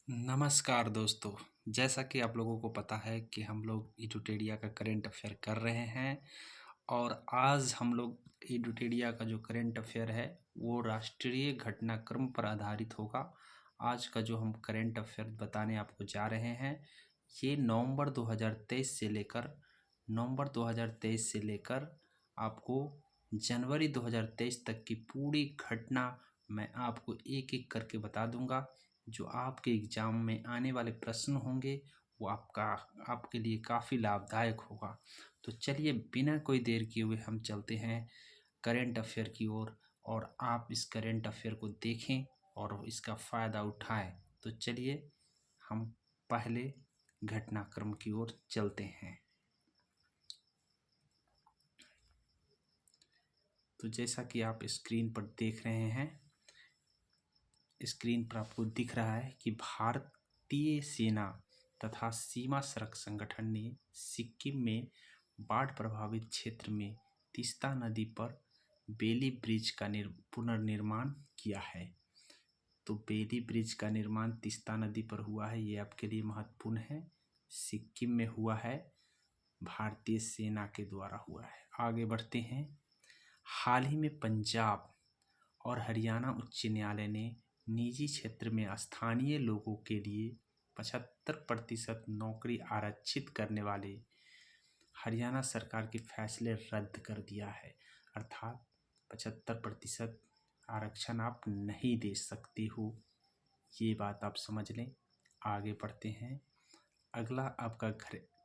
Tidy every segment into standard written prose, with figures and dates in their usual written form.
नमस्कार दोस्तों। जैसा कि आप लोगों को पता है कि हम लोग इडुटेडिया का करंट अफेयर कर रहे हैं और आज हम लोग इडुटेडिया का जो करंट अफेयर है वो राष्ट्रीय घटनाक्रम पर आधारित होगा। आज का जो हम करंट अफेयर बताने आपको जा रहे हैं ये नवंबर 2023 से लेकर आपको जनवरी 2023 तक की पूरी घटना मैं आपको एक एक करके बता दूंगा। जो आपके एग्ज़ाम में आने वाले प्रश्न होंगे वो आपके लिए काफ़ी लाभदायक होगा। तो चलिए बिना कोई देर किए हुए हम चलते हैं करंट अफेयर की ओर और आप इस करंट अफेयर को देखें और इसका फ़ायदा उठाएं। तो चलिए हम पहले घटनाक्रम की ओर चलते हैं। तो जैसा कि आप स्क्रीन पर देख रहे हैं, स्क्रीन पर आपको दिख रहा है कि भारतीय सेना तथा सीमा सड़क संगठन ने सिक्किम में बाढ़ प्रभावित क्षेत्र में तीस्ता नदी पर बेली ब्रिज का पुनर्निर्माण किया है। तो बेली ब्रिज का निर्माण तीस्ता नदी पर हुआ है, ये आपके लिए महत्वपूर्ण है। सिक्किम में हुआ है, भारतीय सेना के द्वारा हुआ है। आगे बढ़ते हैं। हाल ही में पंजाब और हरियाणा उच्च न्यायालय ने निजी क्षेत्र में स्थानीय लोगों के लिए 75% नौकरी आरक्षित करने वाले हरियाणा सरकार के फैसले रद्द कर दिया है। अर्थात 75% आरक्षण आप नहीं दे सकते हो, ये बात आप समझ लें। आगे बढ़ते हैं। अगला आपका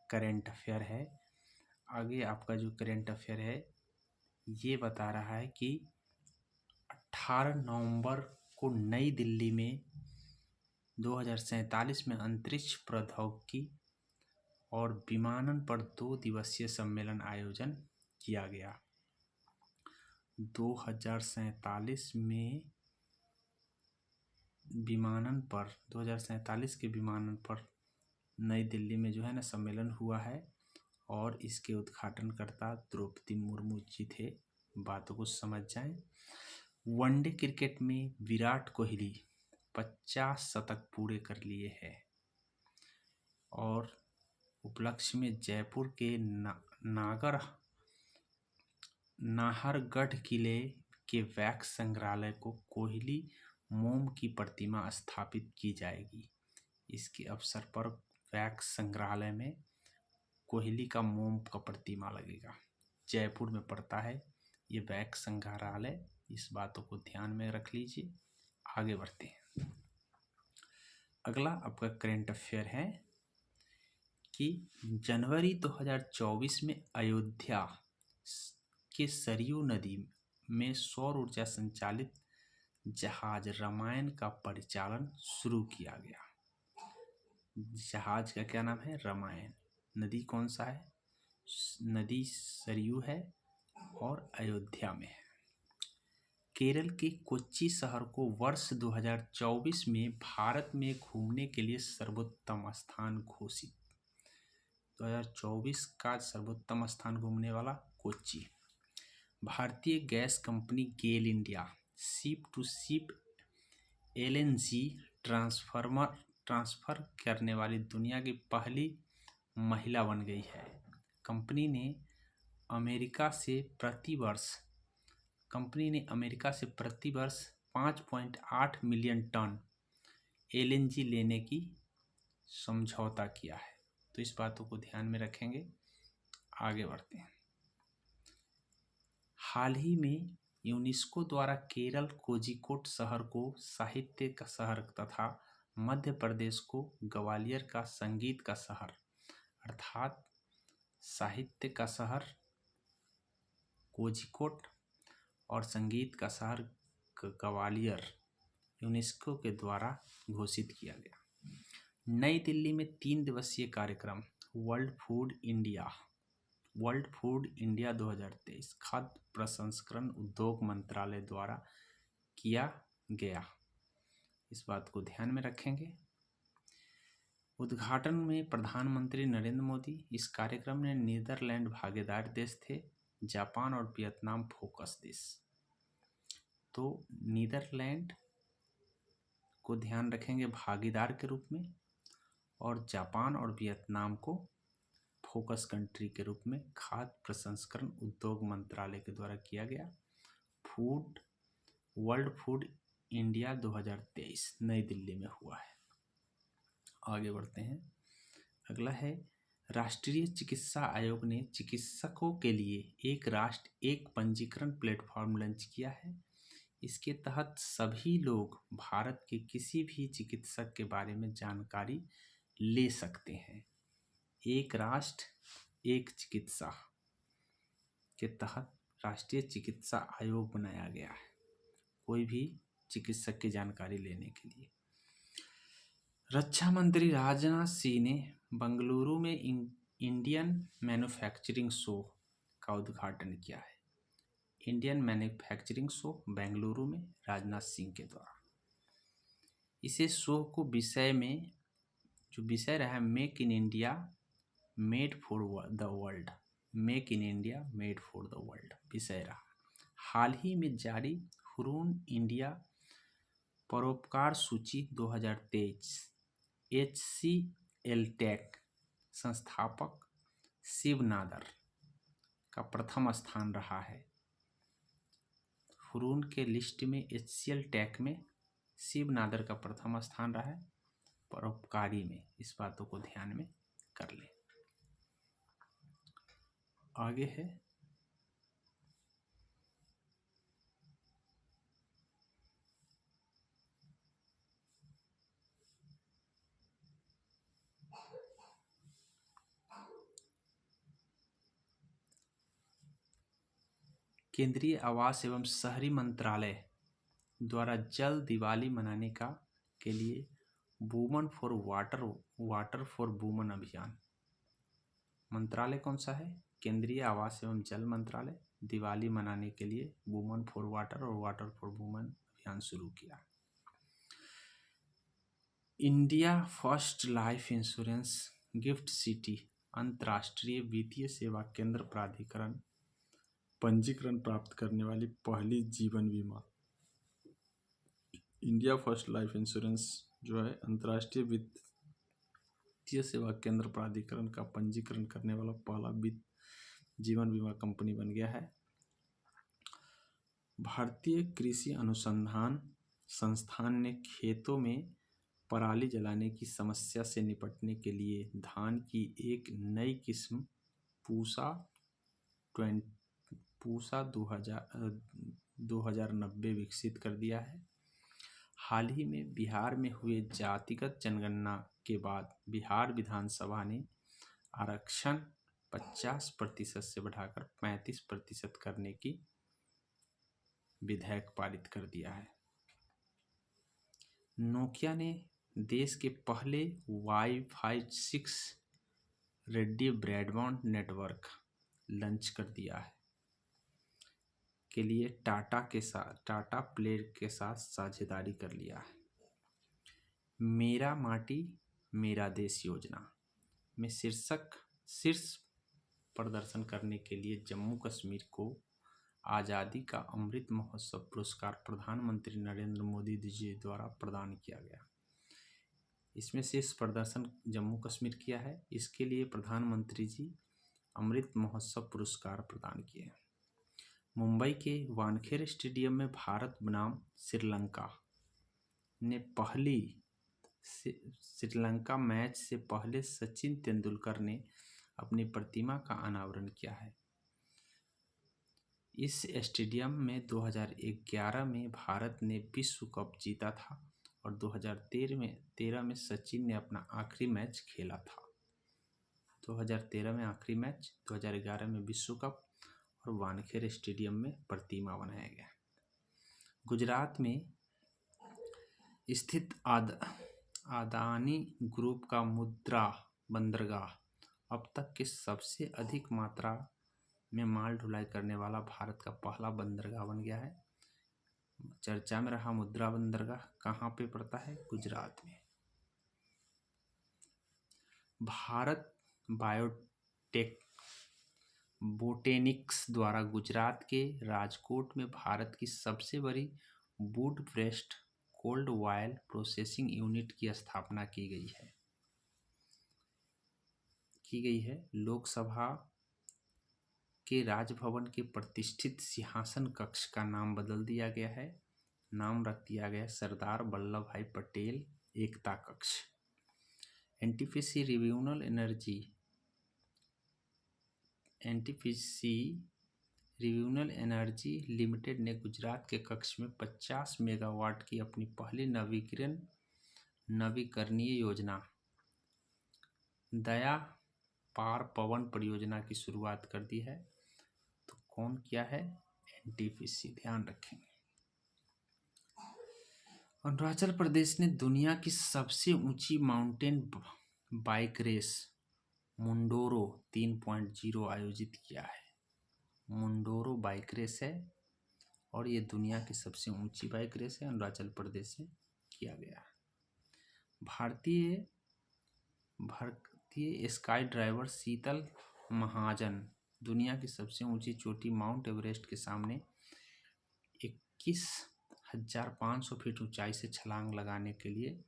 करंट अफेयर है। आगे आपका जो करंट अफेयर है ये बता रहा है कि 18 नवंबर को नई दिल्ली में 2047 में अंतरिक्ष प्रौद्योगिकी और विमानन पर 2 दिवसीय सम्मेलन आयोजन किया गया। 2047 में 2047 के विमानन पर नई दिल्ली में जो है ना सम्मेलन हुआ है और इसके उद्घाटनकर्ता द्रौपदी मुर्मू जी थे। बातों को समझ जाएं। वनडे क्रिकेट में विराट कोहली 50 शतक पूरे कर लिए हैं और उपलक्ष्य में जयपुर के नाहरगढ़ किले के वैक्स संग्रहालय को कोहली मोम की प्रतिमा स्थापित की जाएगी। इसके अवसर पर वैक्स संग्रहालय में कोहली का मोम का प्रतिमा लगेगा। जयपुर में पड़ता है ये वैक्स संग्रहालय, इस बातों को ध्यान में रख लीजिए। आगे बढ़ते हैं। अगला आपका करंट अफेयर है कि जनवरी 2024 में अयोध्या के सरयू नदी में सौर ऊर्जा संचालित जहाज रामायण का परिचालन शुरू किया गया। जहाज का क्या नाम है? रामायण। नदी कौन सा है? नदी सरयू है और अयोध्या में है। केरल के कोच्चि शहर को वर्ष 2024 में भारत में घूमने के लिए सर्वोत्तम स्थान घोषित। 2024 का सर्वोत्तम स्थान घूमने वाला कोच्चि। भारतीय gas company GAIL India ship to ship LNG transfer करने वाली दुनिया की पहली महिला बन गई है। कंपनी ने अमेरिका से प्रति वर्ष 5.8 मिलियन टन एलएनजी लेने की समझौता किया है। तो इस बातों को ध्यान में रखेंगे। आगे बढ़ते हैं। हाल ही में यूनेस्को द्वारा केरल कोझिकोड शहर को साहित्य का शहर तथा मध्य प्रदेश को ग्वालियर का संगीत का शहर अर्थात साहित्य का शहर कोझिकोड और संगीत का शहर ग्वालियर यूनेस्को के द्वारा घोषित किया गया। नई दिल्ली में 3 दिवसीय कार्यक्रम वर्ल्ड फूड इंडिया 2023 खाद्य प्रसंस्करण उद्योग मंत्रालय द्वारा किया गया। इस बात को ध्यान में रखेंगे। उद्घाटन में प्रधानमंत्री नरेंद्र मोदी। इस कार्यक्रम में नीदरलैंड भागीदार देश थे, जापान और वियतनाम फोकस देश। तो नीदरलैंड को ध्यान रखेंगे भागीदार के रूप में, और जापान और वियतनाम को फोकस कंट्री के रूप में खाद्य प्रसंस्करण उद्योग मंत्रालय के द्वारा किया गया। वर्ल्ड फूड इंडिया 2023 नई दिल्ली में हुआ है। आगे बढ़ते हैं। अगला है, राष्ट्रीय चिकित्सा आयोग ने चिकित्सकों के लिए एक राष्ट्र एक पंजीकरण प्लेटफॉर्म लॉन्च किया है। इसके तहत सभी लोग भारत के किसी भी चिकित्सक के बारे में जानकारी ले सकते हैं। एक राष्ट्र एक चिकित्सा के तहत राष्ट्रीय चिकित्सा आयोग बनाया गया है, कोई भी चिकित्सक की जानकारी लेने के लिए। रक्षा मंत्री राजनाथ सिंह ने बेंगलुरु में इंडियन मैन्युफैक्चरिंग शो का उद्घाटन किया है। इंडियन मैन्युफैक्चरिंग शो बेंगलुरु में राजनाथ सिंह के द्वारा। इसे शो को विषय रहा make in India made for the world, make in India made for the world विषय रहा। हाल ही में जारी हुरून इंडिया परोपकार सूची 2023 HCL टेक संस्थापक शिव नादर का प्रथम स्थान रहा है। हुरून के लिस्ट में HCL टेक में शिव नादर का प्रथम स्थान रहा है, परोपकारी में। इस बातों को ध्यान में कर लें। आगे है, केंद्रीय आवास एवं शहरी मंत्रालय द्वारा जल दिवाली मनाने के लिए woman for water for woman अभियान। मंत्रालय कौन सा है? केंद्रीय आवास एवं जल मंत्रालय दिवाली मनाने के लिए वुमन फॉर वाटर और वाटर फॉर वुमन अभियान शुरू किया। India first life insurance gift city अंतर्राष्ट्रीय वित्तीय सेवा केंद्र प्राधिकरण पंजीकरण प्राप्त करने वाली पहली जीवन बीमा। इंडिया फर्स्ट लाइफ इंश्योरेंस जो है अंतर्राष्ट्रीय वित्तीय सेवा केंद्र प्राधिकरण का पंजीकरण करने वाला पहला जीवन बीमा कंपनी बन गया है। भारतीय कृषि अनुसंधान संस्थान ने खेतों में पराली जलाने की समस्या से निपटने के लिए धान की एक नई किस्म पूसा 2090 विकसित कर दिया है। हाल ही में बिहार में हुए जातिगत जनगणना के बाद बिहार विधानसभा ने आरक्षण 50% से बढ़ाकर 35% करने की विधेयक पारित कर दिया है। नोकिया ने देश के पहले wifi 6 radio broadband network launch कर दिया है के लिए टाटा प्ले के साथ साझेदारी कर लिया है। मेरा माटी मेरा देश योजना में शीर्ष प्रदर्शन करने के लिए जम्मू कश्मीर को आज़ादी का अमृत महोत्सव पुरस्कार प्रधानमंत्री नरेंद्र मोदी जी द्वारा प्रदान किया गया। इसमें शीर्ष प्रदर्शन जम्मू कश्मीर किया है, इसके लिए प्रधानमंत्री जी अमृत महोत्सव पुरस्कार प्रदान किए। मुंबई के वानखेड़े स्टेडियम में भारत बनाम श्रीलंका ने श्रीलंका मैच से पहले सचिन तेंदुलकर ने अपनी प्रतिमा का अनावरण किया है। इस स्टेडियम में 2011 में भारत ने विश्व कप जीता था और 2013 में सचिन ने अपना आखिरी मैच खेला था। 2013 में आखिरी मैच, 2011 में विश्व कप और वानखेड़े स्टेडियम में प्रतिमा बनाया गया। गुजरात में स्थित अदानी ग्रुप का मुद्रा बंदरगाह अब तक के सबसे अधिक मात्रा में माल ढुलाई करने वाला भारत का पहला बंदरगाह बन गया है। चर्चा में रहा मुद्रा बंदरगाह कहाँ पे पड़ता है? गुजरात में। भारत बोटेनिक्स द्वारा गुजरात के राजकोट में भारत की सबसे बड़ी would pressed cold vial processing unit की स्थापना की गई है। लोकसभा के राजभवन के प्रतिष्ठित सिंहासन कक्ष का नाम बदल दिया गया है। नाम रख दिया गया सरदार वल्लभ भाई पटेल एकता कक्ष। एनटीपीसी रिन्यूएबल एनर्जी लिमिटेड ने गुजरात के कच्छ में 50 मेगावाट की अपनी पहली नवीकरणीय योजना दया पार पवन परियोजना की शुरुआत कर दी है। तो कौन किया है? एनटीपीसी, ध्यान रखेंगे। अरुणाचल प्रदेश ने दुनिया की सबसे ऊंची माउंटेन बाइक रेस मुंडोरो 3.0 आयोजित किया है। मुंडोरो बाइक रेस है और ये दुनिया की सबसे ऊंची बाइक रेस है, अरुणाचल प्रदेश से किया गया है। भारतीय स्काई ड्राइवर शीतल महाजन दुनिया की सबसे ऊंची चोटी माउंट एवरेस्ट के सामने 21,500 फीट ऊंचाई से छलांग लगाने के लिए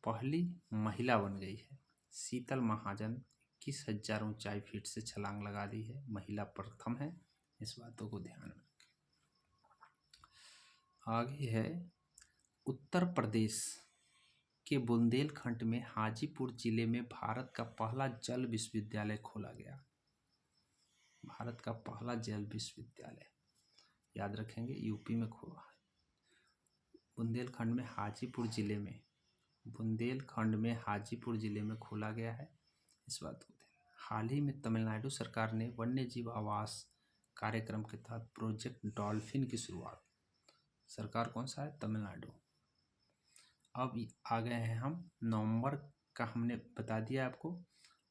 पहली महिला बन गई है। शीतल महाजन 21,000 ऊंचाई फीट से छलांग लगा दी है, महिला प्रथम है। इस बातों को ध्यान में रखें। आगे है उत्तर प्रदेश के बुंदेलखंड में हाजीपुर जिले में भारत का पहला जल विश्वविद्यालय खोला गया। भारत का पहला जल विश्वविद्यालय याद रखेंगे, यूपी में खोला है। बुंदेलखंड में हाजीपुर जिले में खोला गया है। इस बात को हाल ही में तमिलनाडु सरकार ने वन्य जीव आवास कार्यक्रम के तहत प्रोजेक्ट डॉल्फिन की शुरुआत। सरकार कौन सा है? तमिलनाडु। अब आ गए हैं हम नवंबर का, हमने बता दिया आपको।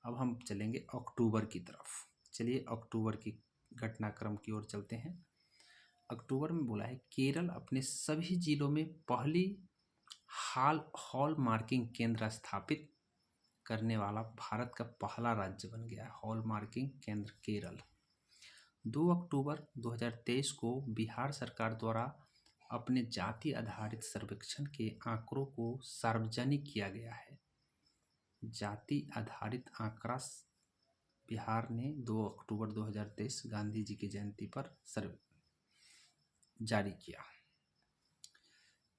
अब हम चलेंगे अक्टूबर की तरफ। चलिए अक्टूबर की घटनाक्रम की ओर चलते हैं। अक्टूबर में बोला है केरल अपने सभी जिलों में पहली हॉल मार्किंग केंद्र स्थापित करने वाला भारत का पहला राज्य बन गया है। हॉल मार्किंग केंद्र केरल। 2 अक्टूबर 2023 को बिहार सरकार द्वारा अपने जाति आधारित सर्वेक्षण के आंकड़ों को सार्वजनिक किया गया है। जाति आधारित आंकड़ा बिहार ने 2 अक्टूबर 2023 गांधी जी की जयंती पर जारी किया।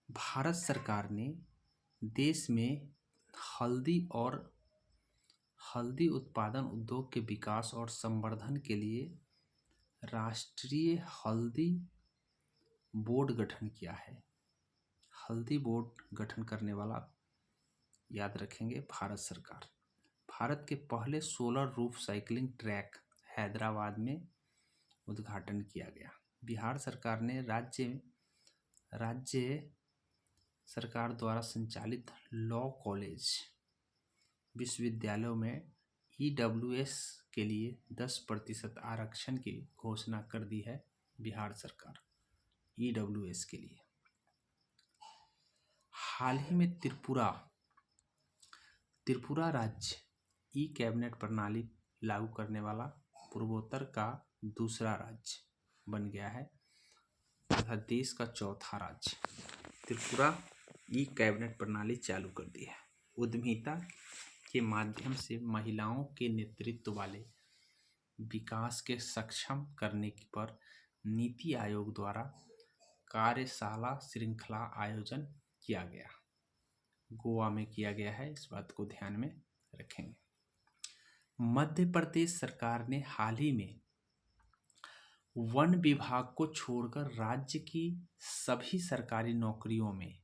भारत सरकार ने देश में हल्दी उत्पादन उद्योग के विकास और संवर्धन के लिए राष्ट्रीय हल्दी बोर्ड गठन किया है। हल्दी बोर्ड गठन करने वाला याद रखेंगे भारत सरकार। भारत के पहले solar roof cycling track Hyderabad में उद्घाटन किया गया। बिहार सरकार ने राज्य सरकार द्वारा संचालित लॉ कॉलेज विश्वविद्यालयों में EWS के लिए 10% आरक्षण की घोषणा कर दी है बिहार सरकार, EWS के लिए। हाल ही में त्रिपुरा राज्य कैबिनेट प्रणाली लागू करने वाला पूर्वोत्तर का दूसरा राज्य बन गया है तथा देश का चौथा राज्य। त्रिपुरा कैबिनेट प्रणाली चालू कर दी है। उद्यमिता के माध्यम से महिलाओं के नेतृत्व वाले विकास के सक्षम करने पर नीति आयोग द्वारा कार्यशाला श्रृंखला आयोजन किया गया। गोवा में किया गया है, इस बात को ध्यान में रखेंगे। मध्य प्रदेश सरकार ने हाल ही में वन विभाग को छोड़कर राज्य की सभी सरकारी नौकरियों में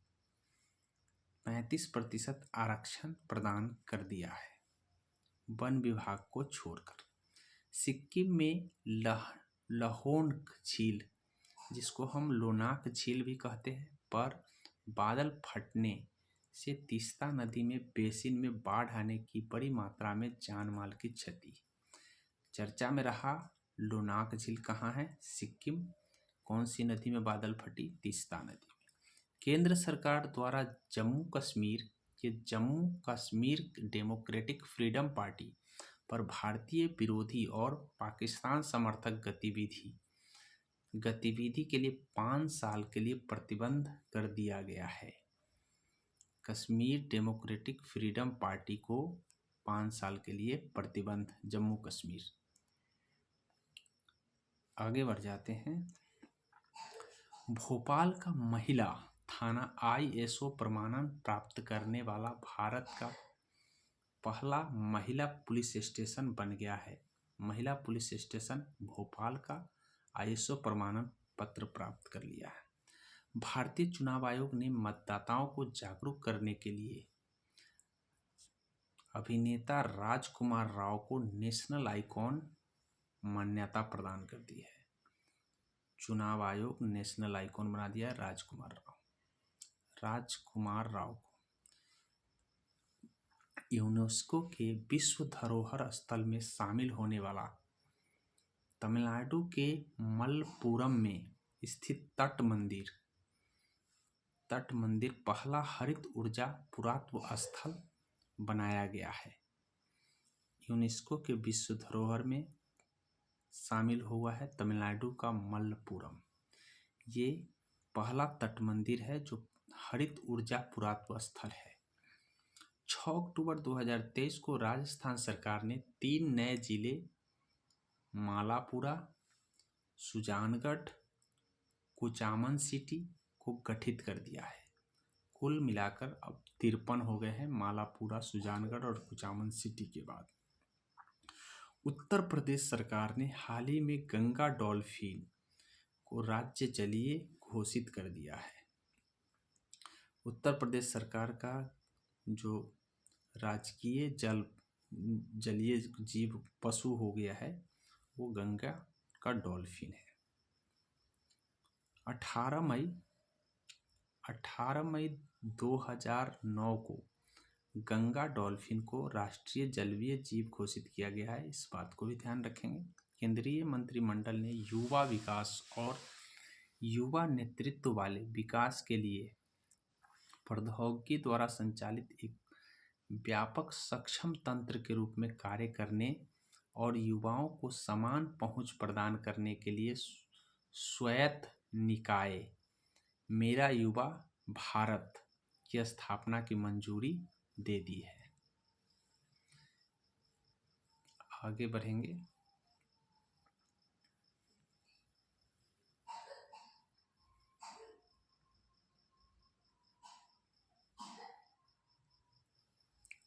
35% आरक्षण प्रदान कर दिया है। वन विभाग को छोड़कर सिक्किम में लहोंग झील, जिसको हम लोनाक झील भी कहते हैं, पर बादल फटने से तीस्ता नदी में बेसिन में बाढ़ आने की बड़ी मात्रा में जान माल की क्षति। चर्चा में रहा लोनाक झील कहाँ है? सिक्किम। कौन सी नदी में बादल फटी? तीस्ता नदी में। केंद्र सरकार द्वारा Jammu Kashmir democratic freedom party पर भारतीय विरोधी और पाकिस्तान समर्थक गतिविधि गतिविधि के लिए 5 साल के लिए प्रतिबंध कर दिया गया है। कश्मीर डेमोक्रेटिक फ्रीडम पार्टी को 5 साल के लिए प्रतिबंध, जम्मू कश्मीर। आगे बढ़ जाते हैं। भोपाल का महिला थाना ISO प्रमाणन प्राप्त करने वाला भारत का पहला महिला पुलिस स्टेशन बन गया है। महिला पुलिस स्टेशन भोपाल का ISO प्रमाणन पत्र प्राप्त कर लिया है। भारतीय चुनाव आयोग ने मतदाताओं को जागरूक करने के लिए अभिनेता राजकुमार राव को नेशनल आइकॉन मान्यता प्रदान कर दी है। चुनाव आयोग नेशनल आइकॉन बना दिया है राजकुमार राव को। यूनेस्को के विश्व धरोहर स्थल में शामिल होने वाला तमिलनाडु के मलप्पुरम में स्थित तट मंदिर पहला हरित ऊर्जा पुरातत्व स्थल बनाया गया है। यूनेस्को के विश्व धरोहर में शामिल हुआ है तमिलनाडु का मलप्पुरम। ये पहला तट मंदिर है जो हरित ऊर्जा पुरातत्व स्थल है। 6 अक्टूबर 2023 को राजस्थान सरकार ने 3 नए जिले मालापुरा, सुजानगढ़, कुचामन सिटी को गठित कर दिया है। कुल मिलाकर अब 53 हो गए हैं मालापुरा, सुजानगढ़ और कुचामन सिटी के बाद। उत्तर प्रदेश सरकार ने हाल ही में गंगा डॉल्फिन को राज्य जलीय घोषित कर दिया है। उत्तर प्रदेश सरकार का जो राजकीय जलीय जीव पशु हो गया है वो गंगा का डॉल्फिन है। 18 मई 2009 को गंगा डॉल्फिन को राष्ट्रीय जलीय जीव घोषित किया गया है। इस बात को भी ध्यान रखेंगे। केंद्रीय मंत्रिमंडल ने युवा विकास और युवा नेतृत्व वाले विकास के लिए प्रौद्योगिकी द्वारा संचालित एक व्यापक सक्षम तंत्र के रूप में कार्य करने और युवाओं को समान पहुंच प्रदान करने के लिए स्वायत्त निकाय मेरा युवा भारत की स्थापना की मंजूरी दे दी है। आगे बढ़ेंगे।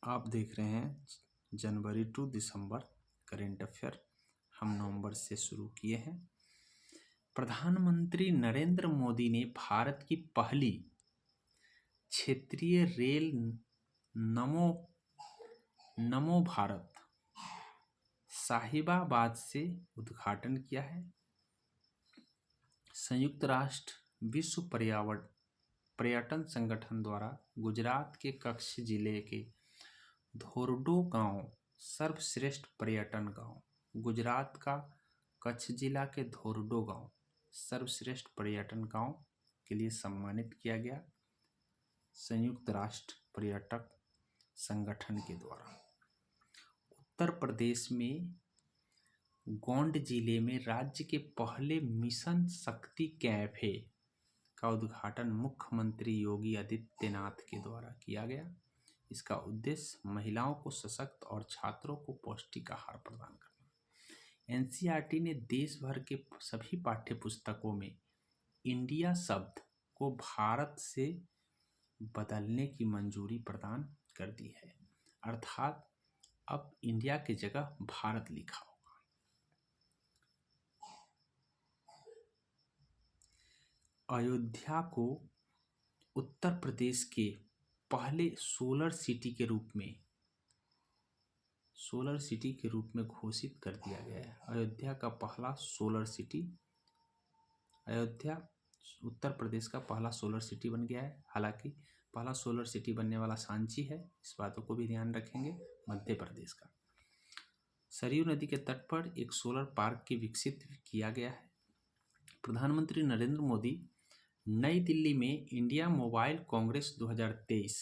आप देख रहे हैं जनवरी टू दिसंबर करेंट अफेयर, हम नवंबर से शुरू किए हैं। प्रधानमंत्री नरेंद्र मोदी ने भारत की पहली क्षेत्रीय रेल नमो भारत साहिबाबाद से उद्घाटन किया है। संयुक्त राष्ट्र विश्व पर्यटन संगठन द्वारा गुजरात के कच्छ जिले के धोरडो गांव सर्वश्रेष्ठ पर्यटन गांव, गुजरात का कच्छ जिला के धोरडो गांव सर्वश्रेष्ठ पर्यटन गांव के लिए सम्मानित किया गया संयुक्त राष्ट्र पर्यटक संगठन के द्वारा। उत्तर प्रदेश में गोंड जिले में राज्य के पहले मिशन शक्ति कैफे का उद्घाटन मुख्यमंत्री योगी आदित्यनाथ के द्वारा किया गया। इसका उद्देश्य महिलाओं को सशक्त और छात्रों को पौष्टिक आहार प्रदान करना। NCERT ने देश भर के सभी पाठ्य पुस्तकों में इंडिया शब्द को भारत से बदलने की मंजूरी प्रदान कर दी है, अर्थात अब इंडिया की जगह भारत लिखा होगा। अयोध्या को उत्तर प्रदेश के पहले सोलर सिटी के रूप में घोषित कर दिया गया है। अयोध्या का पहला सोलर सिटी, अयोध्या उत्तर प्रदेश का पहला सोलर सिटी बन गया है। हालांकि पहला सोलर सिटी बनने वाला सांची है, इस बातों को भी ध्यान रखेंगे। मध्य प्रदेश का सरयू नदी के तट पर एक सोलर पार्क की विकसित किया गया है। प्रधानमंत्री नरेंद्र मोदी नई दिल्ली में इंडिया मोबाइल कांग्रेस 2023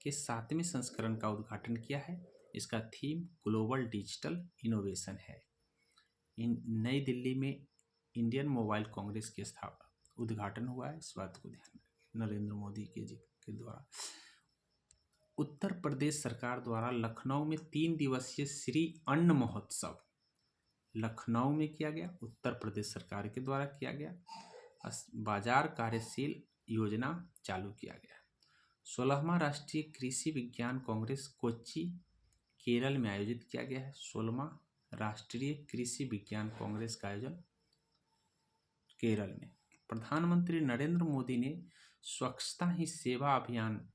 के 7वें संस्करण का उद्घाटन किया है। इसका थीम ग्लोबल डिजिटल इनोवेशन है। नई दिल्ली में इंडियन मोबाइल कांग्रेस की उद्घाटन हुआ है, इस बात को ध्यान रखें, नरेंद्र मोदी जी के द्वारा। उत्तर प्रदेश सरकार द्वारा लखनऊ में 3 दिवसीय श्री अन्न महोत्सव लखनऊ में किया गया, उत्तर प्रदेश सरकार के द्वारा किया गया। बाजार कार्यशील योजना चालू किया गया। 16वां राष्ट्रीय कृषि विज्ञान कांग्रेस कोच्चि केरल में आयोजित किया गया है। 16वां राष्ट्रीय कृषि विज्ञान कांग्रेस का आयोजन केरल में। प्रधानमंत्री नरेंद्र मोदी ने स्वच्छता ही सेवा अभियान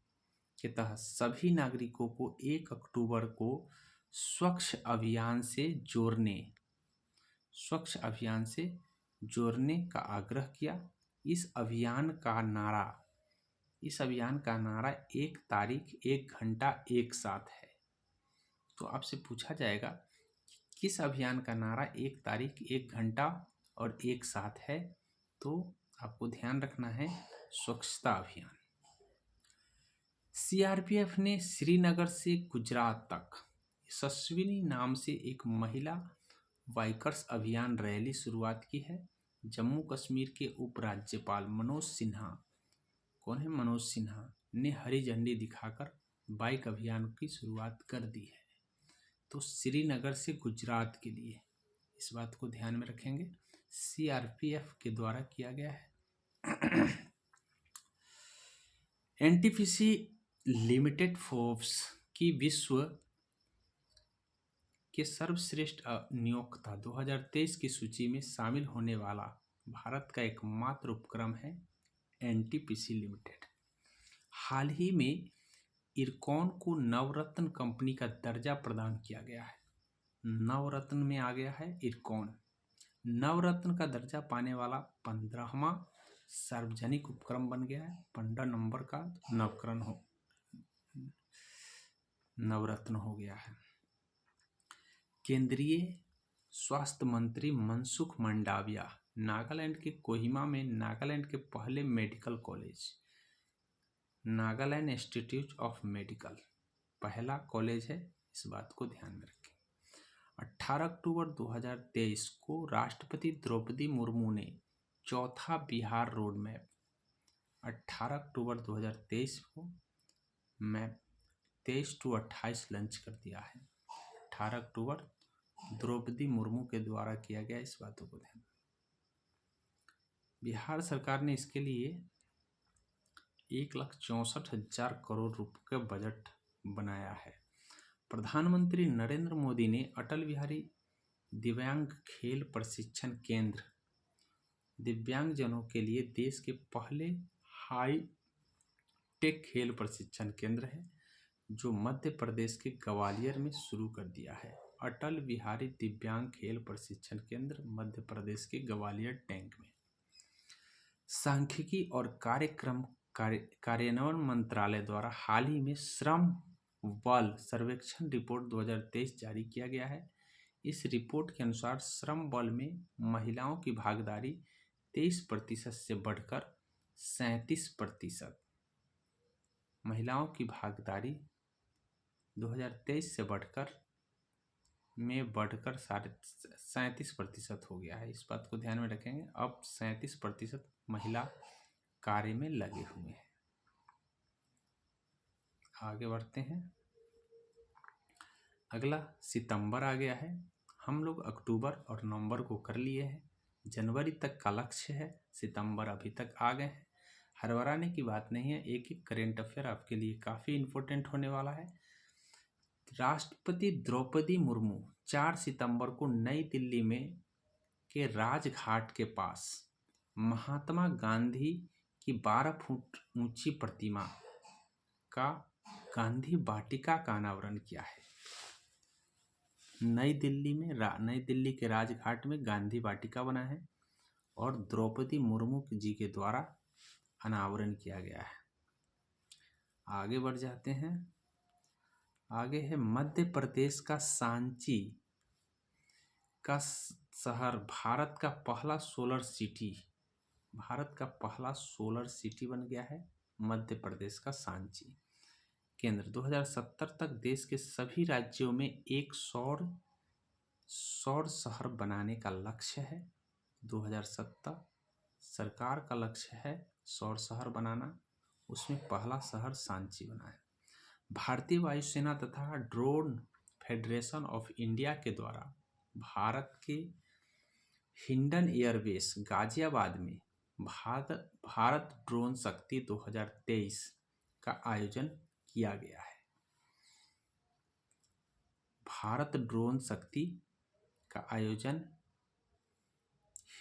के तहत सभी नागरिकों को 1 अक्टूबर को स्वच्छ अभियान से जोड़ने का आग्रह किया। इस अभियान का नारा 1 तारीख 1 घंटा 1 साथ है। तो आपसे पूछा जाएगा किस अभियान का नारा 1 तारीख 1 घंटा और 1 साथ है, तो आपको ध्यान रखना है स्वच्छता अभियान। सीआरपीएफ ने श्रीनगर से गुजरात तक यशस्विनी नाम से एक महिला बाइकर्स अभियान रैली शुरुआत की है। जम्मू कश्मीर के उपराज्यपाल मनोज सिन्हा ने हरी झंडी दिखाकर बाइक अभियान की शुरुआत कर दी है। तो श्रीनगर से गुजरात के लिए इस बात को ध्यान में रखेंगे, सीआरपीएफ के द्वारा किया गया है। एनटीपीसी लिमिटेड फोर्ब्स की विश्व के सर्वश्रेष्ठ नियोक्ता 2023 की सूची में शामिल होने वाला भारत का एकमात्र उपक्रम है एनटीपीसी लिमिटेड। हाल ही में इरकॉन को नवरत्न कंपनी का दर्जा प्रदान किया गया है। नवरत्न में आ गया है इरकॉन। नवरत्न का दर्जा पाने वाला 15वां सार्वजनिक उपक्रम बन गया है। 15 नंबर का नवरत्न हो गया है। केंद्रीय स्वास्थ्य मंत्री मनसुख मंडाविया नागालैंड के कोहिमा में नागालैंड के पहले medical college Nagaland institute of medical पहला कॉलेज है, इस बात को ध्यान में रखें। 18 अक्टूबर 2023 को राष्ट्रपति द्रौपदी मुर्मू ने चौथा बिहार रोड मैप 18 अक्टूबर 2023 को मैप 23 to 28 लॉन्च कर दिया है। 18 अक्टूबर द्रौपदी मुर्मू के द्वारा किया गया, इस बातों को ध्यान। बिहार सरकार ने इसके लिए 1,64,000 करोड़ रुपए का बजट बनाया है। प्रधानमंत्री नरेंद्र मोदी ने अटल बिहारी दिव्यांग खेल प्रशिक्षण केंद्र दिव्यांगजनों के लिए देश के पहले हाई टेक खेल प्रशिक्षण केंद्र है, जो मध्य प्रदेश के ग्वालियर में शुरू कर दिया है। अटल बिहारी दिव्यांग खेल प्रशिक्षण केंद्र मध्य प्रदेश के ग्वालियर टैंक में। सांख्यिकी और कार्यान्वयन मंत्रालय द्वारा हाल ही में श्रम बल सर्वेक्षण रिपोर्ट 2023 जारी किया गया है। इस रिपोर्ट के अनुसार श्रम बल में महिलाओं की भागीदारी 23% से बढ़कर 37%। महिलाओं की भागीदारी 2023 से बढ़कर 37% हो गया है, इस बात को ध्यान में रखेंगे। अब 37% महिला कार्य में लगे हुए हैं। आगे बढ़ते हैं। अगला सितंबर आ गया है। हम लोग अक्टूबर और नवंबर को कर लिए हैं, जनवरी तक का लक्ष्य है, सितंबर अभी तक आ गए हैं। हड़बड़ाने की बात नहीं है, एक एक करेंट अफेयर आपके लिए काफ़ी इम्पोर्टेंट होने वाला है। राष्ट्रपति द्रौपदी मुर्मू 4 सितंबर को नई दिल्ली में के राजघाट के पास महात्मा गांधी की 12 फुट ऊंची प्रतिमा का गांधी वाटिका का अनावरण किया है। नई दिल्ली के राजघाट में गांधी वाटिका बना है और द्रौपदी मुर्मू जी के द्वारा अनावरण किया गया है। आगे बढ़ जाते हैं। आगे है मध्य प्रदेश का सांची का शहर भारत का पहला सोलर सिटी बन गया है। मध्य प्रदेश का सांची केंद्र 2070 तक देश के सभी राज्यों में एक सौर शहर बनाने का लक्ष्य है। 2070 सरकार का लक्ष्य है सौर शहर बनाना, उसमें पहला शहर सांची बना है। भारतीय वायुसेना तथा ड्रोन फेडरेशन ऑफ इंडिया के द्वारा भारत के हिंडन एयरबेस गाजियाबाद में भारत ड्रोन शक्ति 2023 का आयोजन किया गया है। भारत ड्रोन शक्ति का आयोजन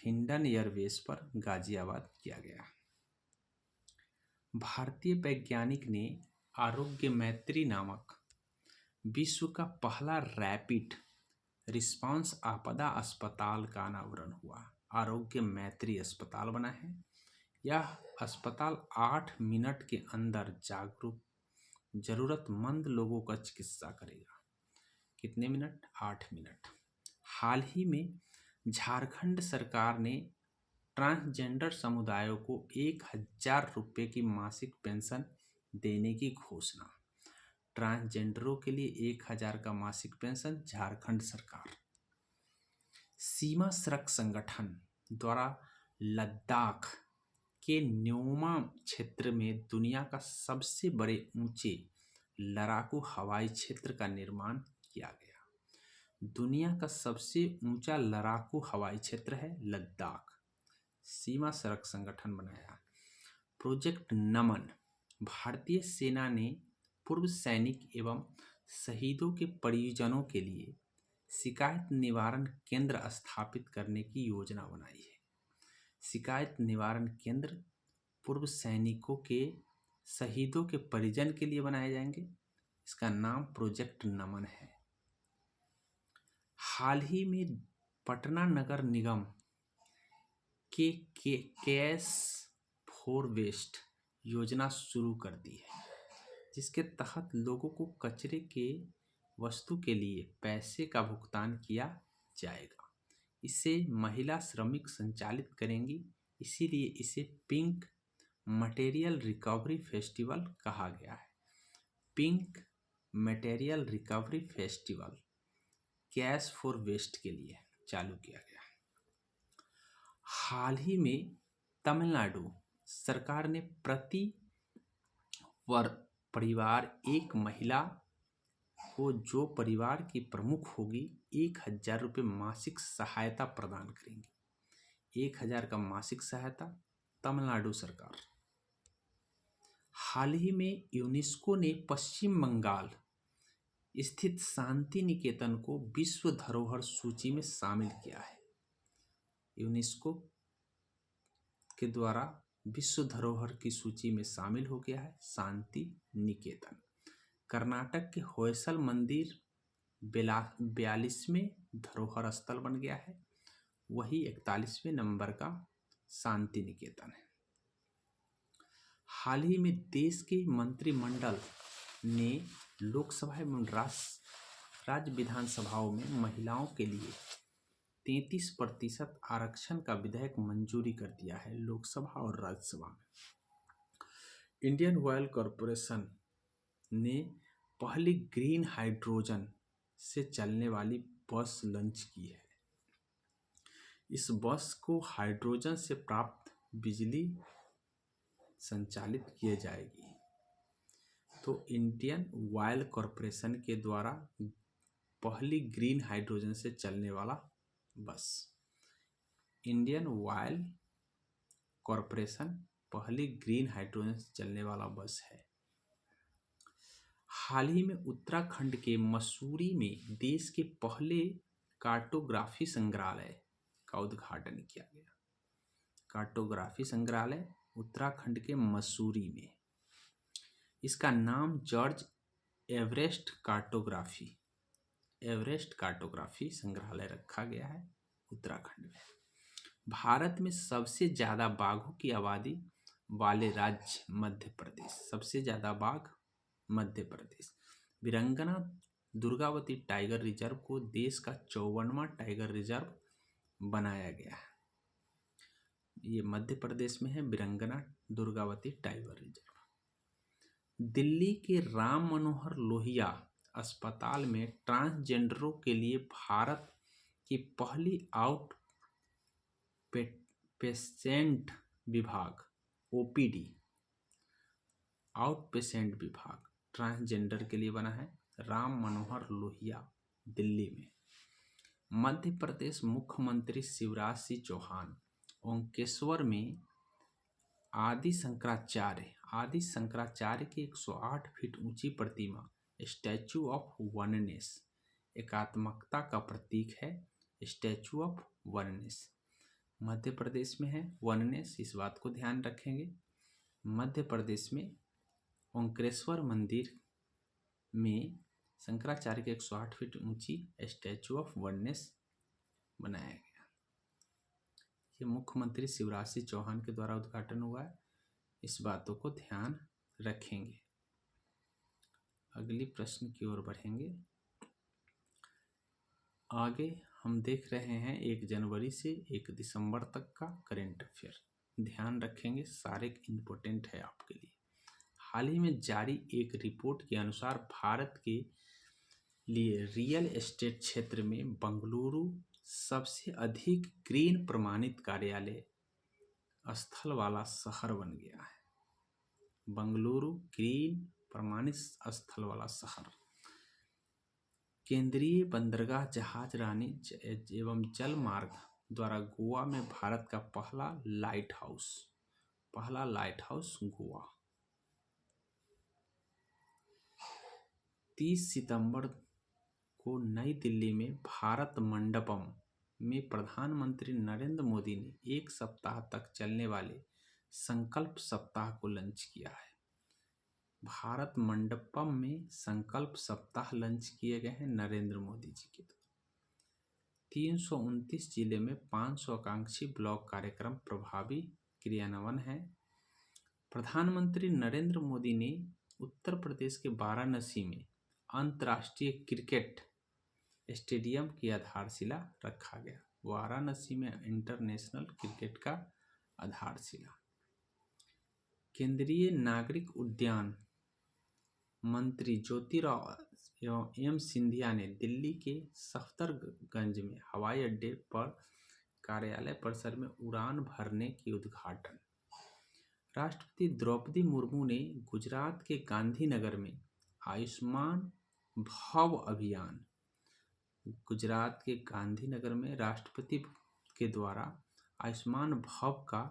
हिंडन एयरबेस पर गाजियाबाद किया गया। भारतीय वैज्ञानिक ने आरोग्य मैत्री नामक विश्व का पहला रैपिड रिस्पांस आपदा अस्पताल का अनावरण हुआ। आरोग्य मैत्री अस्पताल बना है। यह अस्पताल 8 मिनट के अंदर जरूरतमंद लोगों का चिकित्सा करेगा। कितने मिनट? 8 मिनट। हाल ही में झारखंड सरकार ने ट्रांसजेंडर समुदायों को 1000 रुपये की मासिक पेंशन देने की घोषणा। ट्रांसजेंडरों के लिए 1000 का मासिक पेंशन झारखंड सरकार। सीमा सड़क संगठन द्वारा लद्दाख के न्योमा क्षेत्र में दुनिया का सबसे बड़े ऊंचे लड़ाकू हवाई क्षेत्र का निर्माण किया गया। दुनिया का सबसे ऊंचा लड़ाकू हवाई क्षेत्र है लद्दाख। सीमा सड़क संगठन बनाया। प्रोजेक्ट नमन। भारतीय सेना ने पूर्व सैनिक एवं शहीदों के परिजनों के लिए शिकायत निवारण केंद्र स्थापित करने की योजना बनाई है। शिकायत निवारण केंद्र पूर्व सैनिकों के शहीदों के परिजन के लिए बनाए जाएंगे। इसका नाम प्रोजेक्ट नमन है। हाल ही में पटना नगर निगम के कैश फॉर वेस्ट योजना शुरू कर दी है, जिसके तहत लोगों को कचरे के वस्तु के लिए पैसे का भुगतान किया जाएगा। इसे महिला श्रमिक संचालित करेंगी, इसीलिए इसे पिंक मटेरियल रिकवरी फेस्टिवल कहा गया है। Pink material recovery festival cash for waste के लिए चालू किया गया। हाल ही में तमिलनाडु सरकार ने प्रति परिवार एक महिला को जो परिवार की प्रमुख होगी 1000 रुपये मासिक सहायता प्रदान करेंगी। 1000 का मासिक सहायता तमिलनाडु सरकार। हाल ही में यूनेस्को ने पश्चिम बंगाल स्थित शांति निकेतन को विश्व धरोहर सूची में शामिल किया है। यूनेस्को के द्वारा विश्व धरोहर की सूची में शामिल हो गया है शांति निकेतन। कर्नाटक के होयसल मंदिर 42वें धरोहर स्थल बन गया है, वही 41वें नंबर का शांति निकेतन है। हाल ही में देश के मंत्रिमंडल ने लोकसभा एवं राज्य विधानसभाओं में महिलाओं के लिए 33% आरक्षण का विधेयक मंजूरी कर दिया है लोकसभा और राज्यसभा में। इंडियन ऑयल कॉरपोरेशन ने पहली ग्रीन हाइड्रोजन से चलने वाली बस लॉन्च की है। इस बस को हाइड्रोजन से प्राप्त बिजली संचालित किए जाएगी। तो इंडियन ऑयल कॉरपोरेशन के द्वारा पहली ग्रीन हाइड्रोजन से चलने वाला बस। इंडियन ऑयल कॉरपोरेशन पहली ग्रीन हाइड्रोजन से चलने वाला बस है। हाल ही में उत्तराखंड के मसूरी में देश के पहले कार्टोग्राफी संग्रहालय का उद्घाटन किया गया। कार्टोग्राफी संग्रहालय उत्तराखंड के मसूरी में। इसका नाम जॉर्ज एवरेस्ट कार्टोग्राफी संग्रहालय रखा गया है उत्तराखंड में। भारत में सबसे ज़्यादा बाघों की आबादी वाले राज्य मध्य प्रदेश। सबसे ज़्यादा बाघ मध्य प्रदेश। वीरांगना दुर्गावती टाइगर रिजर्व को देश का 54वां टाइगर रिजर्व बनाया गया है। ये मध्य प्रदेश में है वीरांगना दुर्गावती टाइगर रिजर्व। दिल्ली के राम मनोहर लोहिया अस्पताल में ट्रांसजेंडरों के लिए भारत की पहली पेशेंट विभाग ओपीडी, आउट पेशेंट विभाग ट्रांसजेंडर के लिए बना है राम मनोहर लोहिया दिल्ली में। मध्य प्रदेश मुख्यमंत्री शिवराज सिंह चौहान ओंकेश्वर में आदि शंकराचार्य की 108 फीट ऊंची प्रतिमा स्टैचू ऑफ वननेस, एकात्मकता का प्रतीक है statue of oneness, Madhya Pradesh में है वननेस, इस बात को ध्यान रखेंगे। मध्य प्रदेश में ओंकारेश्वर मंदिर में शंकराचार्य की 108 फीट ऊंची स्टैचू ऑफ वननेस बनाया गया। ये मुख्यमंत्री शिवराज सिंह चौहान के द्वारा उद्घाटन हुआ है, इस बातों को ध्यान रखेंगे। अगली प्रश्न की ओर बढ़ेंगे। आगे हम देख रहे हैं 1 जनवरी से 1 दिसंबर तक का करंट अफेयर, ध्यान रखेंगे, सारे इम्पोर्टेंट है आपके लिए। हाल ही में जारी एक रिपोर्ट के अनुसार भारत के लिए रियल एस्टेट क्षेत्र में बेंगलुरु सबसे अधिक ग्रीन प्रमाणित कार्यालय स्थल वाला शहर बन गया है। बेंगलुरु ग्रीन प्रमाणित स्थल वाला शहर। केंद्रीय बंदरगाह जहाज रानी एवं जल मार्ग द्वारा गोवा में भारत का पहला लाइट हाउस गोवा। 30 सितंबर को नई दिल्ली में भारत मंडपम में प्रधानमंत्री नरेंद्र मोदी ने 1 सप्ताह तक चलने वाले संकल्प सप्ताह को लॉन्च किया है। भारत मंडपम में संकल्प सप्ताह लॉन्च किए गए हैं नरेंद्र मोदी जी के द्वारा। 329 जिले में 500 आकांक्षी ब्लॉक कार्यक्रम प्रभावी क्रियान्वयन है। प्रधानमंत्री नरेंद्र मोदी ने उत्तर प्रदेश के वाराणसी में अंतर्राष्ट्रीय क्रिकेट स्टेडियम की आधारशिला रखा गया। वाराणसी में इंटरनेशनल क्रिकेट का आधारशिला। केंद्रीय नागरिक उड्डयन मंत्री ज्योतिरादित्य एम सिंधिया ने दिल्ली के सफदरगंज में हवाई अड्डे पर कार्यालय परिसर में उड़ान भरने की उद्घाटन। राष्ट्रपति द्रौपदी मुर्मू ने गुजरात के गांधीनगर में आयुष्मान भव अभियान, गुजरात के गांधीनगर में राष्ट्रपति के द्वारा आयुष्मान भव का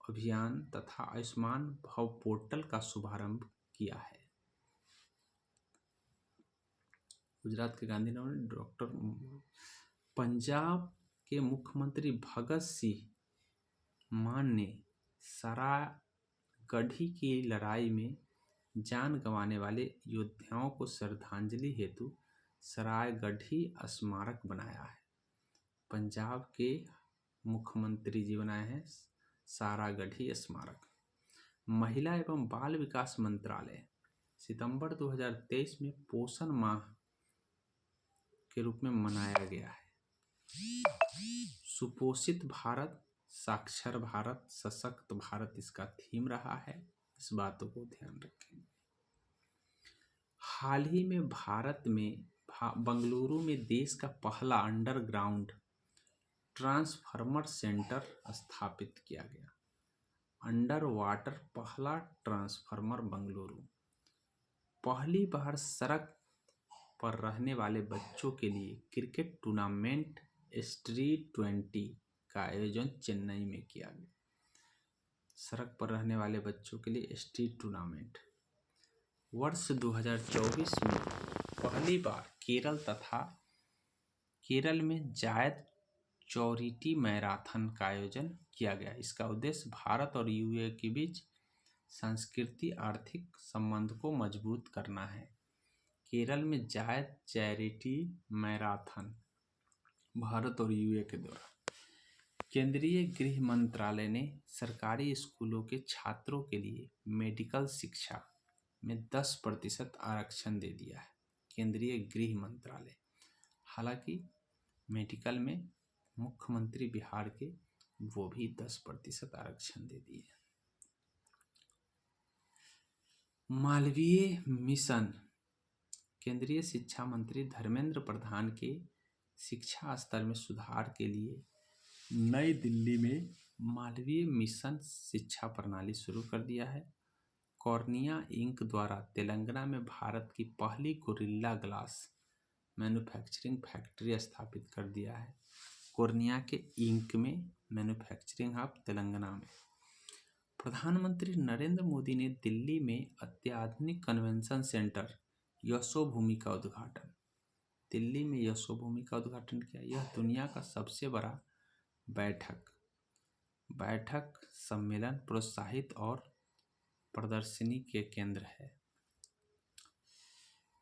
अभियान तथा आयुष्मान भव पोर्टल का शुभारंभ किया है। गुजरात के गांधीनगर में डॉक्टर पंजाब के मुख्यमंत्री भगत सिंह मान ने सरायगढ़ी की लड़ाई में जान गंवाने वाले योद्धाओं को श्रद्धांजलि हेतु सरायगढ़ी स्मारक बनाया है। पंजाब के मुख्यमंत्री जी बनाए हैं सरायगढ़ी स्मारक। महिला एवं बाल विकास मंत्रालय सितंबर 2023 में पोषण माह के रूप में मनाया गया है। सुपोषित भारत, साक्षर भारत, सशक्त भारत इसका थीम रहा है, इस बातों को ध्यान रखें। हाल ही में भारत में बेंगलुरु में देश का पहला अंडरग्राउंड ट्रांसफार्मर सेंटर स्थापित किया गया। अंडर वाटर पहला ट्रांसफार्मर बेंगलुरु। पहली बार सड़क पर रहने वाले बच्चों के लिए क्रिकेट टूर्नामेंट स्ट्रीट 20 का आयोजन चेन्नई में किया गया। सड़क पर रहने वाले बच्चों के लिए स्ट्रीट टूर्नामेंट। वर्ष 2024 में पहली बार केरल में जायद चैरिटी मैराथन का आयोजन किया गया। इसका उद्देश्य भारत और यूएई के बीच सांस्कृतिक आर्थिक संबंध को मजबूत करना है। केरल में जायद चैरिटी मैराथन भारत और यूएई के द्वारा। केंद्रीय गृह मंत्रालय ने सरकारी स्कूलों के छात्रों के लिए मेडिकल शिक्षा में 10% आरक्षण दे दिया है। केंद्रीय गृह मंत्रालय, हालांकि मेडिकल में मुख्यमंत्री बिहार के वो भी 10% आरक्षण दे दिए। मालवीय मिशन। केंद्रीय शिक्षा मंत्री धर्मेंद्र प्रधान के शिक्षा स्तर में सुधार के लिए नई दिल्ली में मालवीय मिशन शिक्षा प्रणाली शुरू कर दिया है। कॉर्निया इंक द्वारा तेलंगाना में भारत की पहली गोरिल्ला ग्लास मैन्युफैक्चरिंग फैक्ट्री स्थापित कर दिया है। कॉर्निया के इंक में मैन्युफैक्चरिंग हब तेलंगाना में। प्रधानमंत्री नरेंद्र मोदी ने दिल्ली में अत्याधुनिक कन्वेंशन सेंटर यशोभूमि का उद्घाटन। दिल्ली में यशोभूमि का उद्घाटन किया। यह दुनिया का सबसे बड़ा बैठक सम्मेलन प्रोत्साहित और प्रदर्शनी के केंद्र है।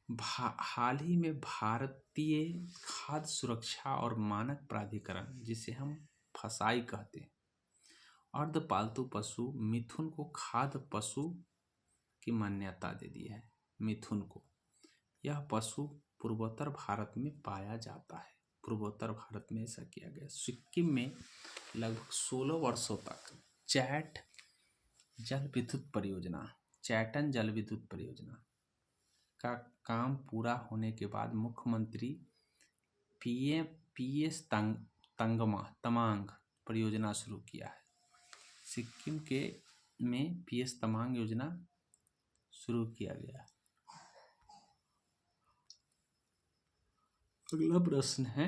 हाल ही में भारतीय खाद्य सुरक्षा और मानक प्राधिकरण, जिसे हम फसाई कहते हैं, अर्धपालतू पशु मिथुन को खाद्य पशु की मान्यता दे दी है। मिथुन को, यह पशु पूर्वोत्तर भारत में पाया जाता है। पूर्वोत्तर भारत में ऐसा किया गया। सिक्किम में लगभग 16 वर्षों तक चैटन जल विद्युत परियोजना का काम पूरा होने के बाद मुख्यमंत्री पीएस तमांग परियोजना शुरू किया है। सिक्किम में पीएस तमांग योजना शुरू किया गया। अगला प्रश्न है,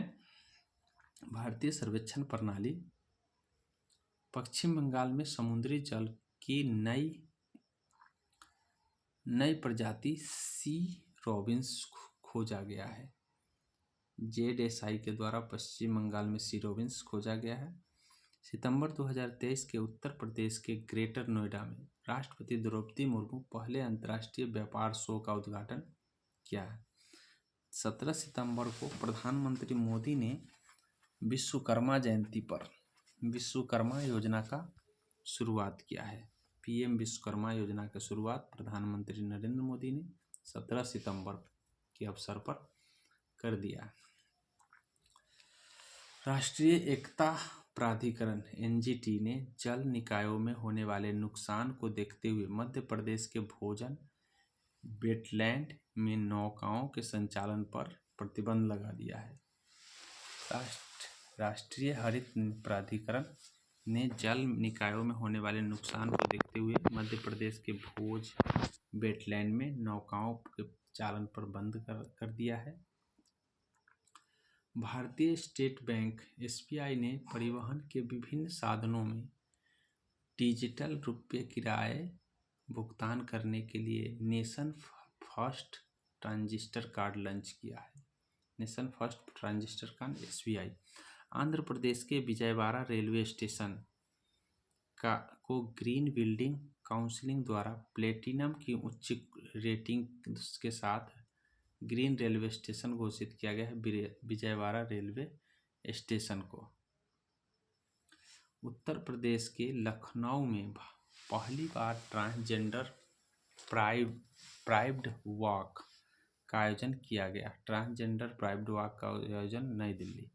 भारतीय सर्वेक्षण प्रणाली पश्चिम बंगाल में समुद्री जल की नई प्रजाति सी रॉबिन्स खोजा गया है। जेडएसआई के द्वारा पश्चिम बंगाल में सी रॉबिन्स खोजा गया है। सितंबर 2023 के उत्तर प्रदेश के ग्रेटर नोएडा में राष्ट्रपति द्रौपदी मुर्मू पहले अंतर्राष्ट्रीय व्यापार शो का उद्घाटन किया है। 17 सितंबर को प्रधानमंत्री मोदी ने विश्वकर्मा जयंती पर विश्वकर्मा योजना का शुरुआत किया है। पीएम विश्वकर्मा योजना की शुरुआत प्रधानमंत्री नरेंद्र मोदी ने 17 सितंबर के अवसर पर कर दिया। राष्ट्रीय एकता प्राधिकरण एनजीटी ने जल निकायों में होने वाले नुकसान को देखते हुए मध्य प्रदेश के भोजन वेटलैंड में नौकाओं के संचालन पर प्रतिबंध लगा दिया है। राष्ट्रीय हरित प्राधिकरण ने जल निकायों में होने वाले नुकसान को देखते हुए मध्य प्रदेश के भोज वेटलैंड में नौकाओं के चालन पर बंद कर दिया है। भारतीय स्टेट बैंक एसबीआई ने परिवहन के विभिन्न साधनों में डिजिटल रुपये किराए भुगतान करने के लिए nation first transistor card launch किया है। Nation first transistor card SBI. Andhra Pradesh के विजयवाड़ा रेलवे स्टेशन को ग्रीन बिल्डिंग काउंसिल द्वारा प्लेटिनम की उच्च रेटिंग के साथ ग्रीन रेलवे स्टेशन घोषित किया गया है। विजयवाड़ा रेलवे स्टेशन को। उत्तर प्रदेश के लखनऊ में पहली बार ट्रांसजेंडर प्राइड वॉक का आयोजन किया गया। ट्रांसजेंडर प्राइड वॉक का आयोजन नई दिल्ली।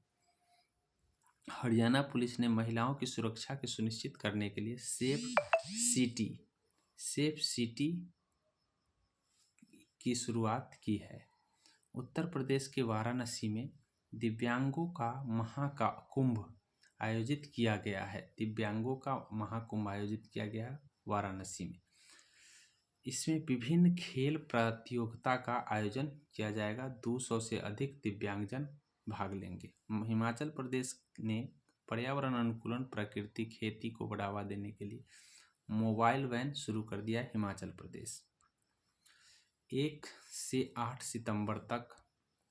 हरियाणा पुलिस ने महिलाओं की सुरक्षा के सुनिश्चित करने के लिए सेफ सिटी की शुरुआत की है। उत्तर प्रदेश के वाराणसी में दिव्यांगों का महाकुंभ आयोजित किया गया है। दिव्यांगों का महाकुंभ आयोजित किया गया है वाराणसी में। इसमें विभिन्न खेल प्रतियोगिता का आयोजन किया जाएगा। 200 से अधिक दिव्यांगजन भाग लेंगे। हिमाचल प्रदेश ने पर्यावरण अनुकूल प्राकृतिक खेती को बढ़ावा देने के लिए मोबाइल वैन शुरू कर दिया है। हिमाचल प्रदेश 1 से 8 सितंबर तक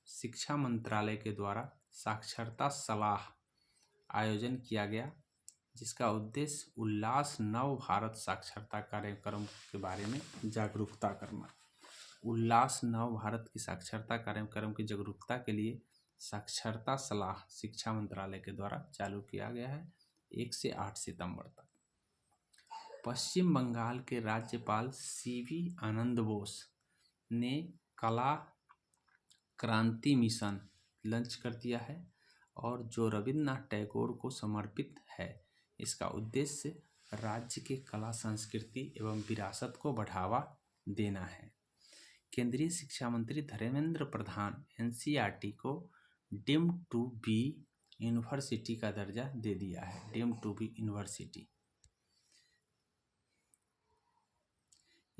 शिक्षा मंत्रालय के द्वारा साक्षरता सलाह आयोजन किया गया, जिसका उद्देश्य उल्लास नव भारत साक्षरता कार्यक्रम के बारे में जागरूकता करना। उल्लास नव भारत की साक्षरता कार्यक्रम की जागरूकता के लिए साक्षरता सलाह शिक्षा मंत्रालय के द्वारा चालू किया गया है 1 से 8 सितंबर तक। पश्चिम बंगाल के राज्यपाल सीवी आनंद बोस ने कला क्रांति मिशन लॉन्च कर दिया है और जो रविन्द्रनाथ टैगोर को समर्पित है। इसका उद्देश्य राज्य के कला संस्कृति एवं विरासत को बढ़ावा देना है। केंद्रीय शिक्षा मंत्री धर्मेंद्र प्रधान एनसीईआरटी को डीम्ड टू बी यूनिवर्सिटी का दर्जा दे दिया है, डीम्ड टू बी यूनिवर्सिटी।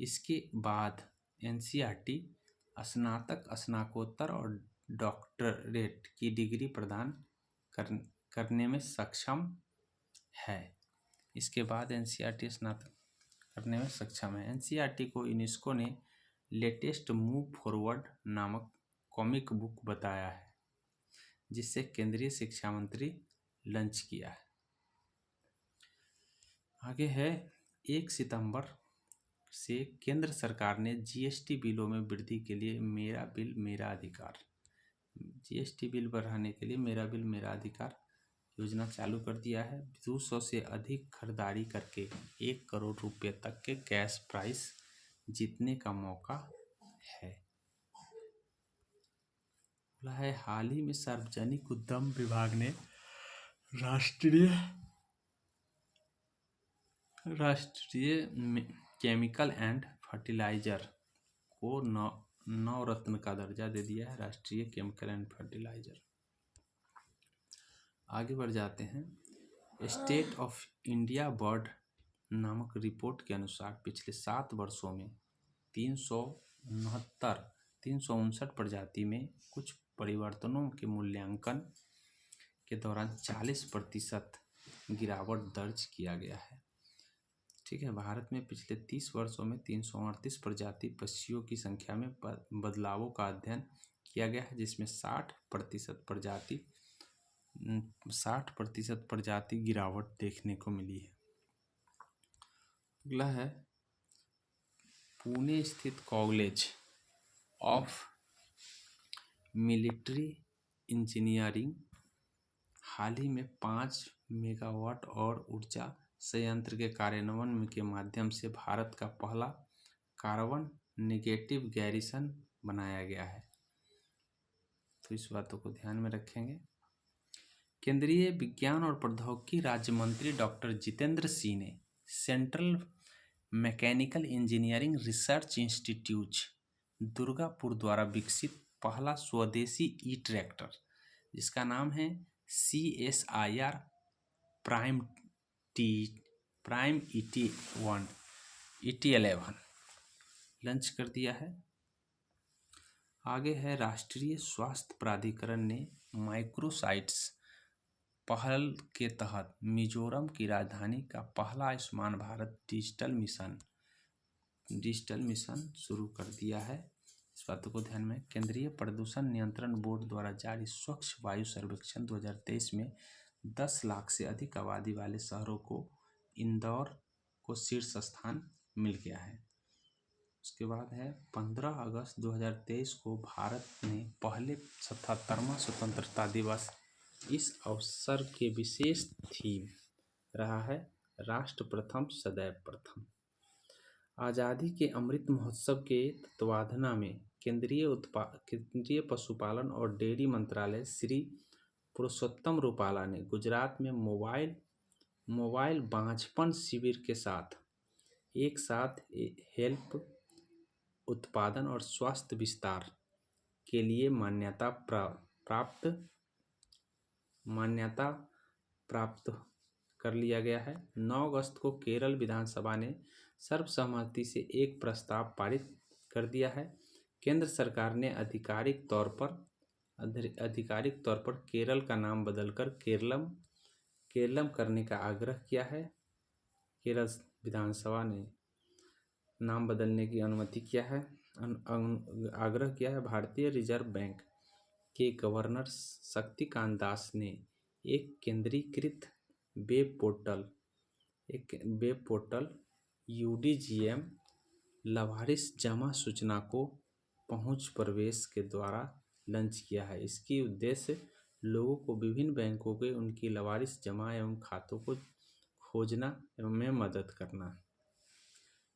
इसके बाद एनसीईआरटी स्नातक, स्नातकोत्तर और डॉक्टरेट की डिग्री प्रदान करने में सक्षम है। इसके बाद एनसीईआरटी स्नातक करने में सक्षम है। एनसीईआरटी को यूनेस्को ने लेटेस्ट मूव फॉरवर्ड नामक कॉमिक बुक बताया है, जिसे केंद्रीय शिक्षा मंत्री लॉन्च किया है। आगे है 1 सितंबर से केंद्र सरकार ने जीएसटी बिलों में वृद्धि के लिए मेरा बिल मेरा अधिकार, जीएसटी बिल बढ़ाने के लिए मेरा बिल मेरा अधिकार योजना चालू कर दिया है। 200 से अधिक खरीदारी करके 1 करोड़ रुपए तक के कैश प्राइस जीतने का मौका है। बोला है हाल ही में सार्वजनिक उद्यम विभाग ने राष्ट्रीय केमिकल एंड फर्टिलाइजर को नवरत्न का दर्जा दे दिया है, राष्ट्रीय केमिकल एंड फर्टिलाइजर। आगे बढ़ जाते हैं। स्टेट ऑफ इंडिया बर्ड नामक रिपोर्ट के अनुसार पिछले 7 वर्षों में 359 प्रजाति में कुछ परिवर्तनों के मूल्यांकन के दौरान 40% गिरावट दर्ज किया गया है। ठीक है, भारत में पिछले 30 वर्षों में 338 प्रजाति पक्षियों की संख्या में बदलावों का अध्ययन किया गया है, जिसमें 60% प्रजाति गिरावट देखने को मिली है। अगला है पुणे स्थित कॉलेज ऑफ मिलिट्री इंजीनियरिंग हाल ही में 5 मेगावाट और ऊर्जा संयंत्र के कार्यान्वयन के माध्यम से भारत का पहला कार्बन नेगेटिव गैरीसन बनाया गया है। तो इस बातों को ध्यान में रखेंगे। केंद्रीय विज्ञान और प्रौद्योगिकी राज्य मंत्री डॉक्टर जितेंद्र सिंह ने central mechanical engineering research institute Durgapur द्वारा विकसित पहला स्वदेशी ई ट्रैक्टर, जिसका नाम है CSIR प्राइम ET11 लॉन्च कर दिया है। आगे है राष्ट्रीय स्वास्थ्य प्राधिकरण ने माइक्रोसाइट्स पहल के तहत मिजोरम की राजधानी का पहला आयुष्मान भारत डिजिटल मिशन शुरू कर दिया है। इस बातों को ध्यान में। केंद्रीय प्रदूषण नियंत्रण बोर्ड द्वारा जारी स्वच्छ वायु सर्वेक्षण 2023 में 10 लाख से अधिक आबादी वाले शहरों को इंदौर को शीर्ष स्थान मिल गया है। उसके बाद है 15 अगस्त 2023 को भारत ने पहले 77वां स्वतंत्रता दिवस। इस अवसर के विशेष थीम रहा है राष्ट्र प्रथम सदैव प्रथम। आज़ादी के अमृत महोत्सव के तत्वावधान में केंद्रीय पशुपालन और डेयरी मंत्रालय श्री पुरुषोत्तम रूपाला ने गुजरात में मोबाइल बांझपन शिविर के साथ एक साथ हेल्प उत्पादन और स्वास्थ्य विस्तार के लिए मान्यता प्राप्त कर लिया गया है। 9 अगस्त को केरल विधानसभा ने सर्वसम्मति से एक प्रस्ताव पारित कर दिया है। केंद्र सरकार ने आधिकारिक तौर पर केरल का नाम बदलकर केरलम करने का आग्रह किया है। केरल विधानसभा ने नाम बदलने की अनुमति किया है, आग्रह किया है। भारतीय रिजर्व बैंक के गवर्नर शक्तिकांत दास ने एक केंद्रीकृत वेब पोर्टल UDGM लाभार्थिस जमा सूचना को पहुंच प्रवेश के द्वारा लॉन्च किया है। इसकी उद्देश्य लोगों को विभिन्न बैंकों के उनकी लाभार्थिस जमा एवं खातों को खोजना में मदद करना।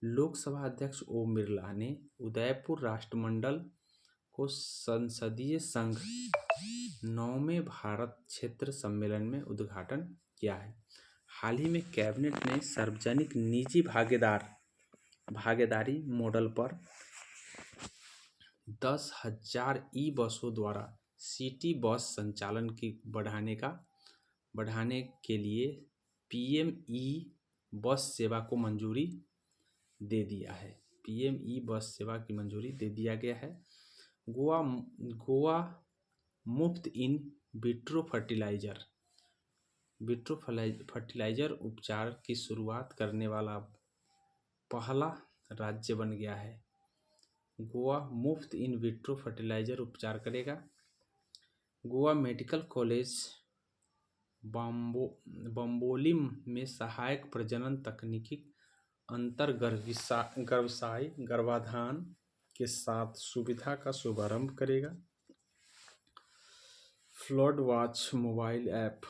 लोकसभा अध्यक्ष ओम बिरला ने उदयपुर राष्ट्रमंडल को संसदीय संघ 9वें भारत क्षेत्र सम्मेलन में उद्घाटन किया है। हाल ही में कैबिनेट ने सार्वजनिक निजी भागीदारी मॉडल पर 10,000 ई बसों द्वारा सिटी बस संचालन की बढ़ाने का बढ़ाने के लिए पीएमई बस सेवा को मंजूरी दे दिया है। पीएमई बस सेवा की मंजूरी दे दिया गया है। गोवा मुफ्त इन विट्रो फर्टिलाइजर उपचार की शुरुआत करने वाला पहला राज्य बन गया है। गोवा मुफ्त इन विट्रो फर्टिलाइजर उपचार करेगा। गोवा मेडिकल कॉलेज बम्बोलिम में सहायक प्रजनन तकनीकी गर्भाशय गर्भाधान के साथ सुविधा का शुभारंभ करेगा। फ्लड वॉच मोबाइल ऐप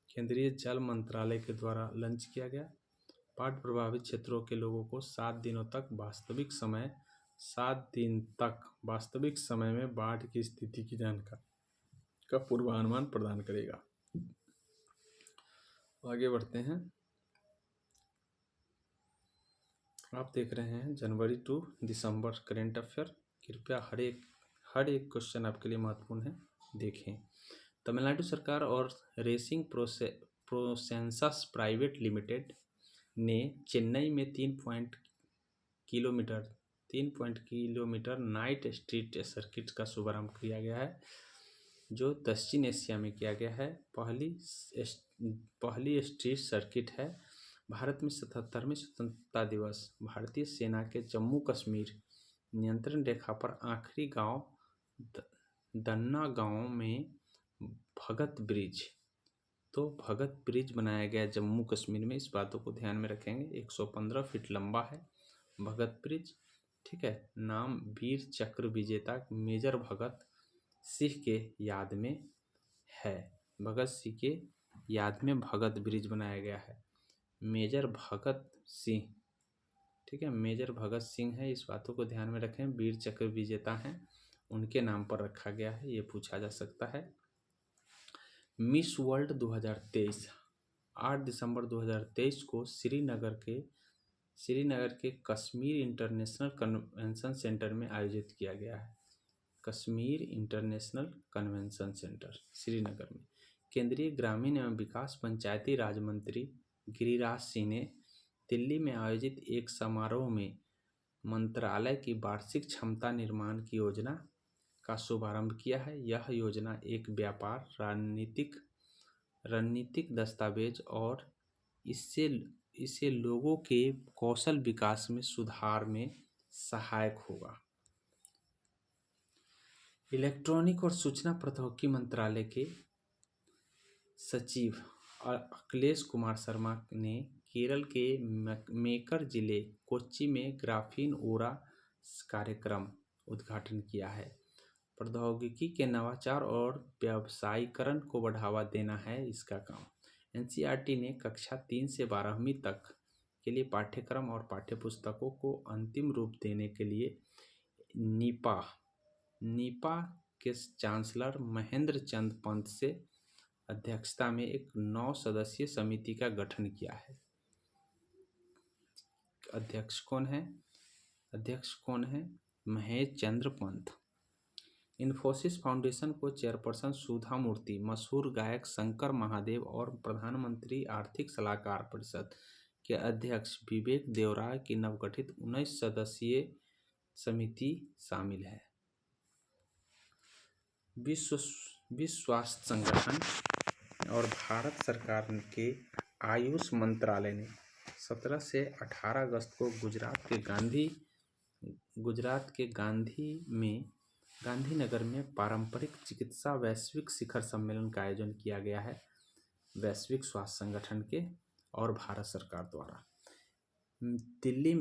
केंद्रीय जल मंत्रालय के द्वारा लॉन्च किया गया। बाढ़ प्रभावित क्षेत्रों के लोगों को 7 दिन तक वास्तविक समय में बाढ़ की स्थिति की जानकारी का पूर्वानुमान प्रदान करेगा। आगे बढ़ते हैं। आप देख रहे हैं जनवरी टू दिसंबर करेंट अफेयर। कृपया हर एक क्वेश्चन आपके लिए महत्वपूर्ण है, देखें। तमिलनाडु सरकार और रेसिंग प्रोसेंसस प्राइवेट लिमिटेड ने चेन्नई में 3 किलोमीटर नाइट स्ट्रीट सर्किट का शुभारंभ किया गया है, जो दक्षिण एशिया में किया गया है। पहली स्ट्रीट सर्किट है। भारत में 77वें स्वतंत्रता दिवस भारतीय सेना के जम्मू कश्मीर नियंत्रण रेखा पर आखिरी गांव दन्ना गांव में भगत ब्रिज बनाया गया जम्मू कश्मीर में। इस बातों को ध्यान में रखेंगे। 115 फीट लंबा है भगत ब्रिज, ठीक है। नाम वीर चक्र विजेता मेजर भगत सिंह के याद में है। भगत सिंह के याद में भगत ब्रिज बनाया गया है। मेजर भगत सिंह, ठीक है, मेजर भगत सिंह है। इस बातों को ध्यान में रखें। वीर चक्र विजेता हैं, उनके नाम पर रखा गया है। ये पूछा जा सकता है। मिस वर्ल्ड 2023 8 दिसंबर 2023 को श्रीनगर के कश्मीर इंटरनेशनल कन्वेंशन सेंटर में आयोजित किया गया है। Kashmir international convention centre Srinagar में। केंद्रीय ग्रामीण एवं विकास पंचायती राज मंत्री गिरिराज सिंह ने दिल्ली में आयोजित एक समारोह में मंत्रालय की वार्षिक क्षमता निर्माण की योजना का शुभारंभ किया है। यह योजना एक व्यापार रणनीतिक दस्तावेज और इससे लोगों के कौशल विकास में सुधार में सहायक होगा। इलेक्ट्रॉनिक और सूचना प्रौद्योगिकी मंत्रालय के सचिव अखिलेश कुमार शर्मा ने केरल के मेकर जिले कोच्चि में ग्राफीन ओरा कार्यक्रम उद्घाटन किया है। प्रौद्योगिकी के नवाचार और व्यावसायीकरण को बढ़ावा देना है इसका काम। एनसीईआरटी ने कक्षा 3 से 12वीं तक के लिए पाठ्यक्रम और पाठ्यपुस्तकों को अंतिम रूप देने के लिए नीपा के चांसलर महेंद्र चंद पंत से अध्यक्षता में एक 9 सदस्यीय समिति का गठन किया है। अध्यक्ष कौन है? महेश चंद्र पंत। इन्फोसिस फाउंडेशन को चेयरपर्सन सुधा मूर्ति, मशहूर गायक शंकर महादेव और प्रधानमंत्री आर्थिक सलाहकार परिषद के अध्यक्ष विवेक देवराय की नवगठित 19 सदस्यीय समिति शामिल है। विश्व स्वास्थ्य संगठन और भारत सरकार के आयुष मंत्रालय ने 17 से 18 अगस्त को गुजरात के गांधीनगर में पारंपरिक चिकित्सा वैश्विक शिखर सम्मेलन का आयोजन किया गया है। वैश्विक स्वास्थ्य संगठन के और भारत सरकार द्वारा। दिल्ली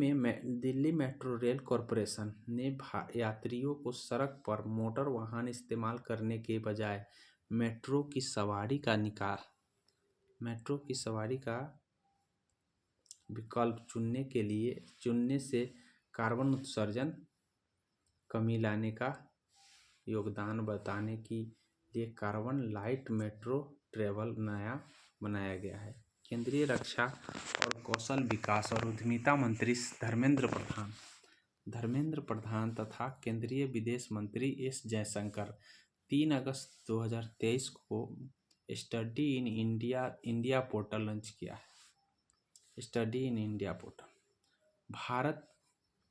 मेट्रो रेल कॉरपोरेशन ने यात्रियों को सड़क पर मोटर वाहन इस्तेमाल करने के बजाय मेट्रो की सवारी का विकल्प चुनने से कार्बन उत्सर्जन कमी लाने का योगदान बताने के लिए कार्बन लाइट मेट्रो ट्रेवल नया बनाया गया है। केंद्रीय रक्षा और कौशल विकास और उद्यमिता मंत्री धर्मेंद्र प्रधान तथा केंद्रीय विदेश मंत्री एस जयशंकर 3 अगस्त 2023 को study in India India portal launch किया है। Study in India portal.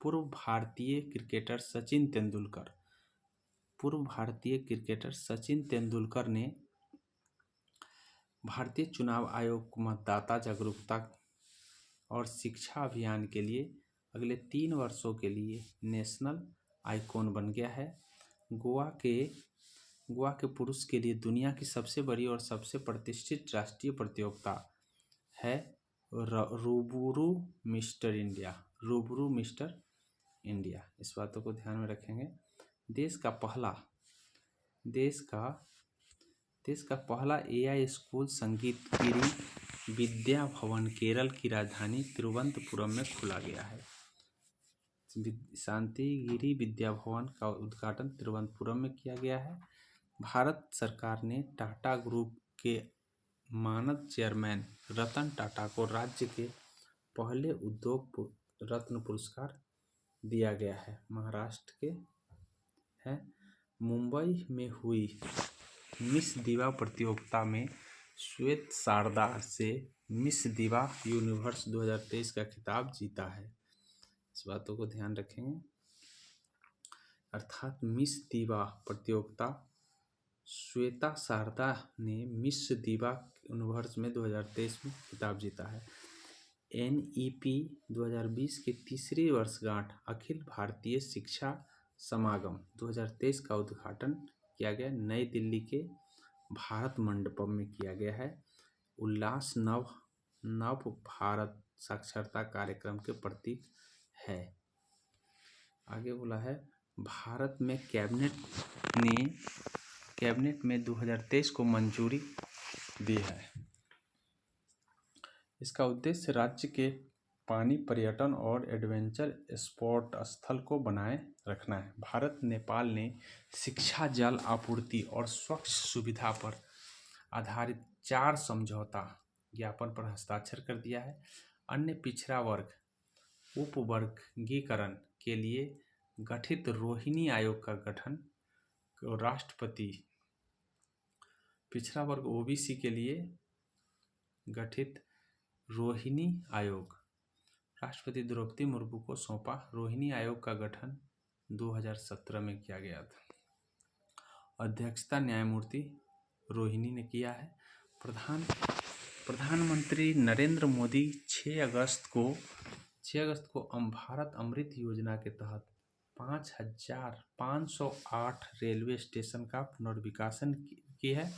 पूर्व भारतीय क्रिकेटर सचिन तेंदुलकर ने भारतीय चुनाव आयोग को मतदाता जागरूकता और शिक्षा अभियान के लिए अगले 3 वर्षों के लिए नेशनल आइकॉन बन गया है। गोवा के पुरुष के लिए दुनिया की सबसे बड़ी और सबसे प्रतिष्ठित राष्ट्रीय प्रतियोगिता है रूबरू मिस्टर इंडिया। इस बातों को ध्यान में रखेंगे। देश का पहला एआई स्कूल संगीत गिरी विद्या भवन केरल की राजधानी तिरुवनंतपुरम में खोला गया है। शांतिगिरी विद्या भवन का उद्घाटन तिरुवनंतपुरम में किया गया है। भारत सरकार ने टाटा ग्रुप के मानद चेयरमैन रतन टाटा को राज्य के पहले उद्योग रत्न पुरस्कार दिया गया है। महाराष्ट्र के है। मुंबई में हुई मिस दीवा प्रतियोगिता में श्वेत शारदा से मिस दीवा यूनिवर्स 2023 का खिताब जीता है। इस बातों को ध्यान रखेंगे। अर्थात मिस दीवा प्रतियोगिता श्वेता शारदा ने मिस दीवा यूनिवर्स में 2023 में खिताब जीता है। NEP 2020 के तीसरी वर्षगांठ अखिल भारतीय शिक्षा समागम 2023 का उद्घाटन किया गया। नई दिल्ली के भारत मंडपम में किया गया है। उल्लास नव भारत साक्षरता कार्यक्रम के प्रतीक है। आगे बोला है भारत में कैबिनेट में 2023 को मंजूरी दी है। इसका उद्देश्य राज्य के पानी पर्यटन और एडवेंचर स्पोर्ट स्थल को बनाए रखना है। भारत नेपाल ने शिक्षा, जल आपूर्ति और स्वच्छ सुविधा पर आधारित 4 समझौता ज्ञापन पर हस्ताक्षर कर दिया है। अन्य पिछड़ा वर्ग उपवर्गीकरण के लिए गठित रोहिणी आयोग का गठन राष्ट्रपति पिछड़ा वर्ग OBC के लिए गठित रोहिणी आयोग राष्ट्रपति द्रौपदी मुर्मू को सौंपा। रोहिणी आयोग का गठन 2017 में किया गया था। अध्यक्षता न्यायमूर्ति रोहिणी ने किया है। प्रधानमंत्री नरेंद्र मोदी 6 अगस्त को भारत अमृत योजना के तहत 5,508 रेलवे स्टेशन का पुनर्विकासन की है,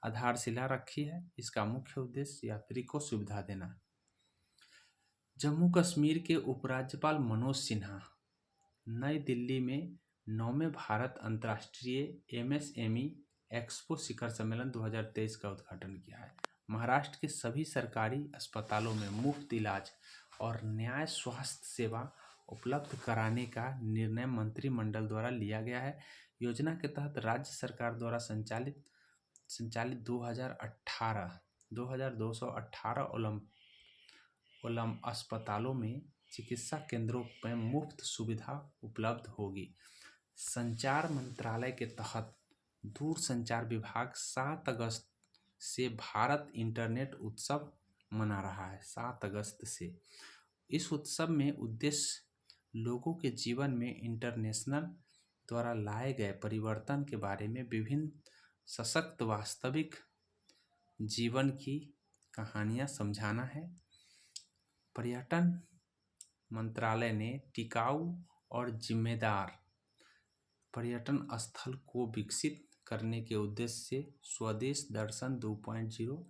आधारशिला रखी है। इसका मुख्य उद्देश्य यात्री को सुविधा देना। जम्मू कश्मीर के उपराज्यपाल मनोज सिन्हा नई दिल्ली में 9वें भारत अंतर्राष्ट्रीय MSME एक्सपो शिखर सम्मेलन 2023 का उद्घाटन किया है। महाराष्ट्र के सभी सरकारी अस्पतालों में मुफ्त इलाज और न्याय स्वास्थ्य सेवा उपलब्ध कराने का निर्णय मंत्रिमंडल द्वारा लिया गया है। योजना के तहत राज्य सरकार द्वारा संचालित 2218 अस्पतालों में चिकित्सा केंद्रों में मुफ्त सुविधा उपलब्ध होगी। संचार मंत्रालय के तहत दूरसंचार विभाग 7 अगस्त से भारत इंटरनेट उत्सव मना रहा है। 7 अगस्त से इस उत्सव में उद्देश्य लोगों के जीवन में इंटरनेशनल द्वारा लाए गए परिवर्तन के बारे में विभिन्न सशक्त वास्तविक जीवन की कहानियां समझाना है। पर्यटन मंत्रालय ने टिकाऊ और जिम्मेदार पर्यटन स्थल को विकसित करने के उद्देश्य से स्वदेश दर्शन 2.0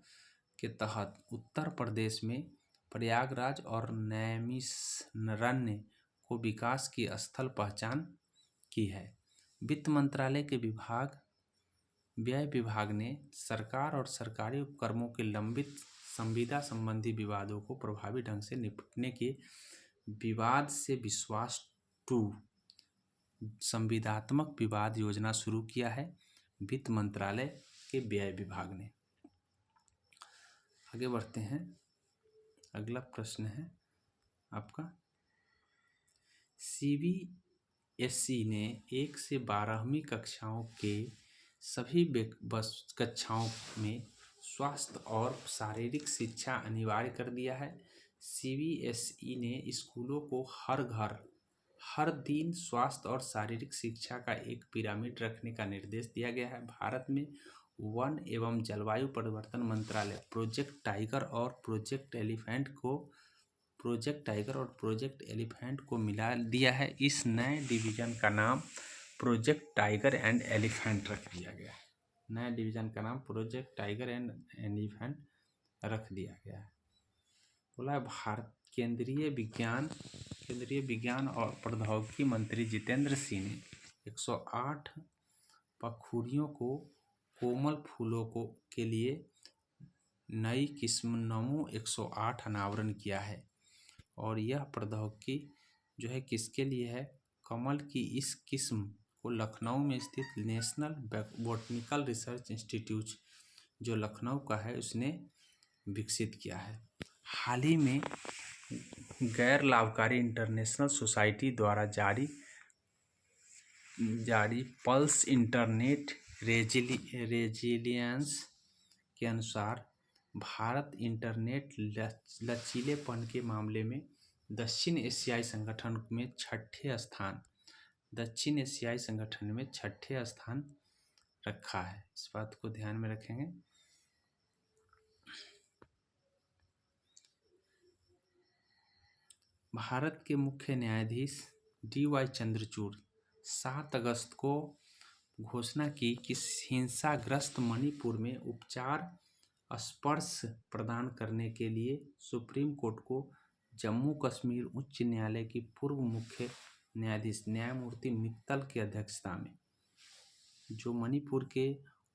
के तहत उत्तर प्रदेश में प्रयागराज और नैमिषारण्य को विकास की स्थल पहचान की है। वित्त मंत्रालय के व्यय विभाग ने सरकार और सरकारी उपक्रमों के लंबित संविदा संबंधी विवादों को प्रभावी ढंग से निपटने के विवाद से विश्वास 2 संविदात्मक विवाद योजना शुरू किया है वित्त मंत्रालय के व्यय विभाग ने। आगे बढ़ते हैं। अगला प्रश्न है आपका CBSE ने 1 से 12वीं कक्षाओं के सभी कक्षाओं में स्वास्थ्य और शारीरिक शिक्षा अनिवार्य कर दिया है। सीबीएसई ने स्कूलों को हर घर हर दिन स्वास्थ्य और शारीरिक शिक्षा का एक पिरामिड रखने का निर्देश दिया गया है। भारत में वन एवं जलवायु परिवर्तन मंत्रालय प्रोजेक्ट एलिफेंट को मिला दिया है। इस नए डिवीजन का नाम प्रोजेक्ट टाइगर एंड एलिफेंट रख दिया गया है। नए डिवीजन का नाम प्रोजेक्ट टाइगर एंड एलिफेंट रख दिया गया है। बोला भारत केंद्रीय विज्ञान और प्रौद्योगिकी मंत्री जितेंद्र सिंह ने 108 पखुड़ियों को कोमल फूलों के लिए नई किस्म नमो 108 अनावरण किया है। और यह प्रौद्योगिकी जो है किसके लिए है? कमल की इस किस्म को लखनऊ में स्थित नेशनल बॉटनिकल रिसर्च इंस्टीट्यूट जो लखनऊ का है उसने विकसित किया है। हाल ही में गैर लाभकारी इंटरनेशनल सोसाइटी द्वारा जारी पल्स इंटरनेट रेजिलियंस के अनुसार भारत इंटरनेट लचीलेपन के मामले में दक्षिण एशियाई संगठन में छठे स्थान रखा है। इस बात को ध्यान में रखेंगे। भारत के मुख्य न्यायाधीश DY चंद्रचूड़ 7 अगस्त को घोषणा की कि हिंसाग्रस्त मणिपुर में उपचार स्पर्श प्रदान करने के लिए सुप्रीम कोर्ट को जम्मू कश्मीर उच्च न्यायालय की पूर्व मुख्य न्यायाधीश न्यायमूर्ति मित्तल की अध्यक्षता में जो मणिपुर के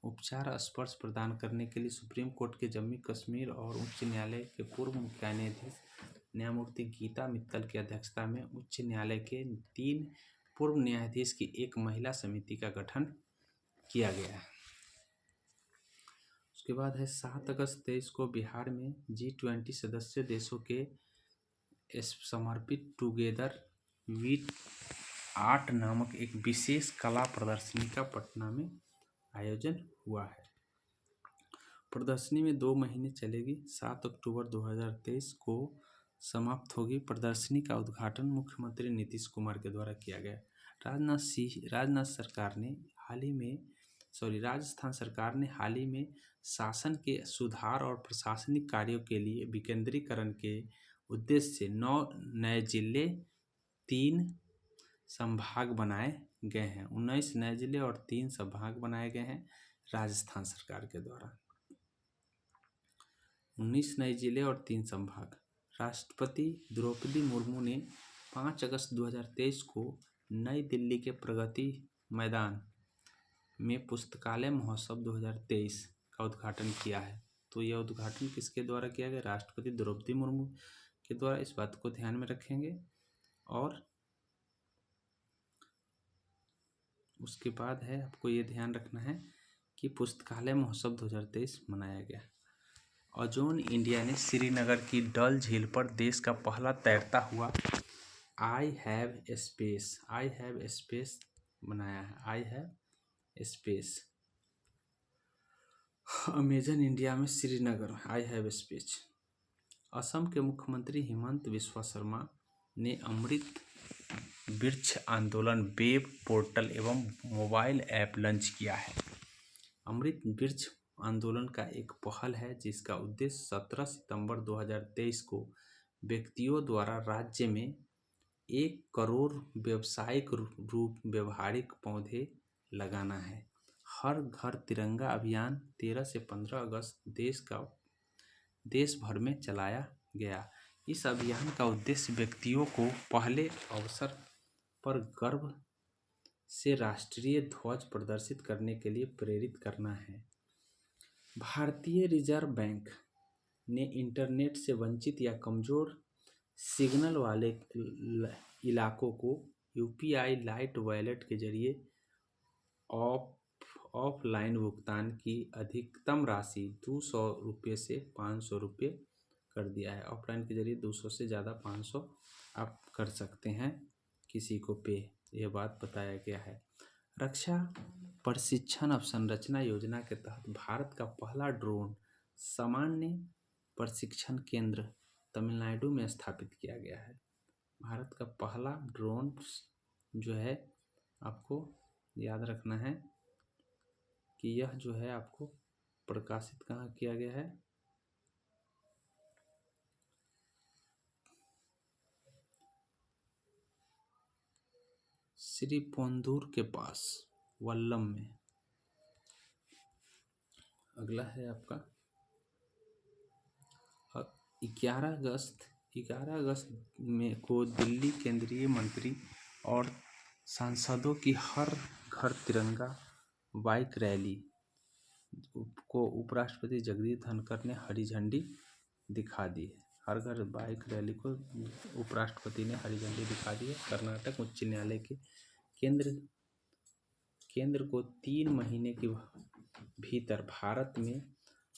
उपचार स्पर्श प्रदान करने के लिए सुप्रीम कोर्ट के जम्मू कश्मीर और उच्च न्यायालय के पूर्व मुख्य न्यायाधीश न्यायमूर्ति गीता मित्तल की अध्यक्षता में उच्च न्यायालय के 3 पूर्व न्यायाधीश की एक महिला समिति का गठन किया गया है। उसके बाद है 7 अगस्त 23 को बिहार में G20 सदस्य देशों के समर्पित टुगेदर विद आर्ट नामक एक विशेष कला प्रदर्शनी का पटना में आयोजन हुआ है। प्रदर्शनी में 2 महीने चलेगी। 7 अक्टूबर 2023 को समाप्त होगी। प्रदर्शनी का उद्घाटन मुख्यमंत्री नीतीश कुमार के द्वारा किया गया। राजस्थान सरकार ने हाल ही में शासन के सुधार और प्रशासनिक कार्यों के लिए विकेंद्रीकरण के उद्देश्य से 9 नए जिले 3 संभाग बनाए गए हैं। 19 नए जिले और 3 संभाग बनाए गए हैं राजस्थान सरकार के द्वारा। 19 नए जिले और 3 संभाग। राष्ट्रपति द्रौपदी मुर्मू ने 5 अगस्त 2023 को नई दिल्ली के प्रगति मैदान में पुस्तकालय महोत्सव 2023 का उद्घाटन किया है। तो यह उद्घाटन किसके द्वारा किया गया? राष्ट्रपति द्रौपदी मुर्मू के द्वारा। इस बात को ध्यान में रखेंगे। और उसके बाद है आपको ये ध्यान रखना है कि पुस्तकालय महोत्सव 2023 मनाया गया। ओजोन इंडिया ने श्रीनगर की डल झील पर देश का पहला तैरता हुआ आई हैव स्पेस बनाया है। I have space. Amazon India में Srinagar I have space. Assam के मुख्यमंत्री हिमंत बिस्वा शर्मा ने अमृत वृक्ष आंदोलन वेब पोर्टल एवं मोबाइल ऐप लॉन्च किया है। अमृत वृक्ष आंदोलन का एक पहल है जिसका उद्देश्य 17 सितंबर 2023 को व्यक्तियों द्वारा राज्य में 1 करोड़ व्यावसायिक रूप व्यवहारिक पौधे लगाना है। हर घर तिरंगा अभियान 13 से 15 अगस्त देश भर में चलाया गया। इस अभियान का उद्देश्य व्यक्तियों को पहले अवसर पर गर्व से राष्ट्रीय ध्वज प्रदर्शित करने के लिए प्रेरित करना है। भारतीय रिजर्व बैंक ने इंटरनेट से वंचित या कमजोर सिग्नल वाले इलाकों को UPI लाइट वॉलेट के जरिए ऑफलाइन भुगतान की अधिकतम राशि 200 रुपये से 500 रुपये कर दिया है। ऑफलाइन के जरिए 200 से ज़्यादा 500 आप कर सकते हैं किसी को पे। यह बात बताया गया है। रक्षा प्रशिक्षण अवसंरचना योजना के तहत भारत का पहला ड्रोन सामान्य प्रशिक्षण केंद्र तमिलनाडु में स्थापित किया गया है। भारत का पहला ड्रोन जो है, आपको याद रखना है कि यह जो है आपको प्रकाशित कहाँ किया गया है, श्रीपोंदूर के पास वल्लम में। अगला है आपका 11 अगस्त में को दिल्ली केंद्रीय मंत्री और सांसदों की हर घर तिरंगा बाइक रैली को उपराष्ट्रपति जगदीप धनखड़ ने हरी झंडी दिखा दी है। हर घर बाइक रैली को उपराष्ट्रपति ने हरी झंडी दिखा दी है। कर्नाटक उच्च न्यायालय के केंद्र को 3 महीने के भीतर भारत में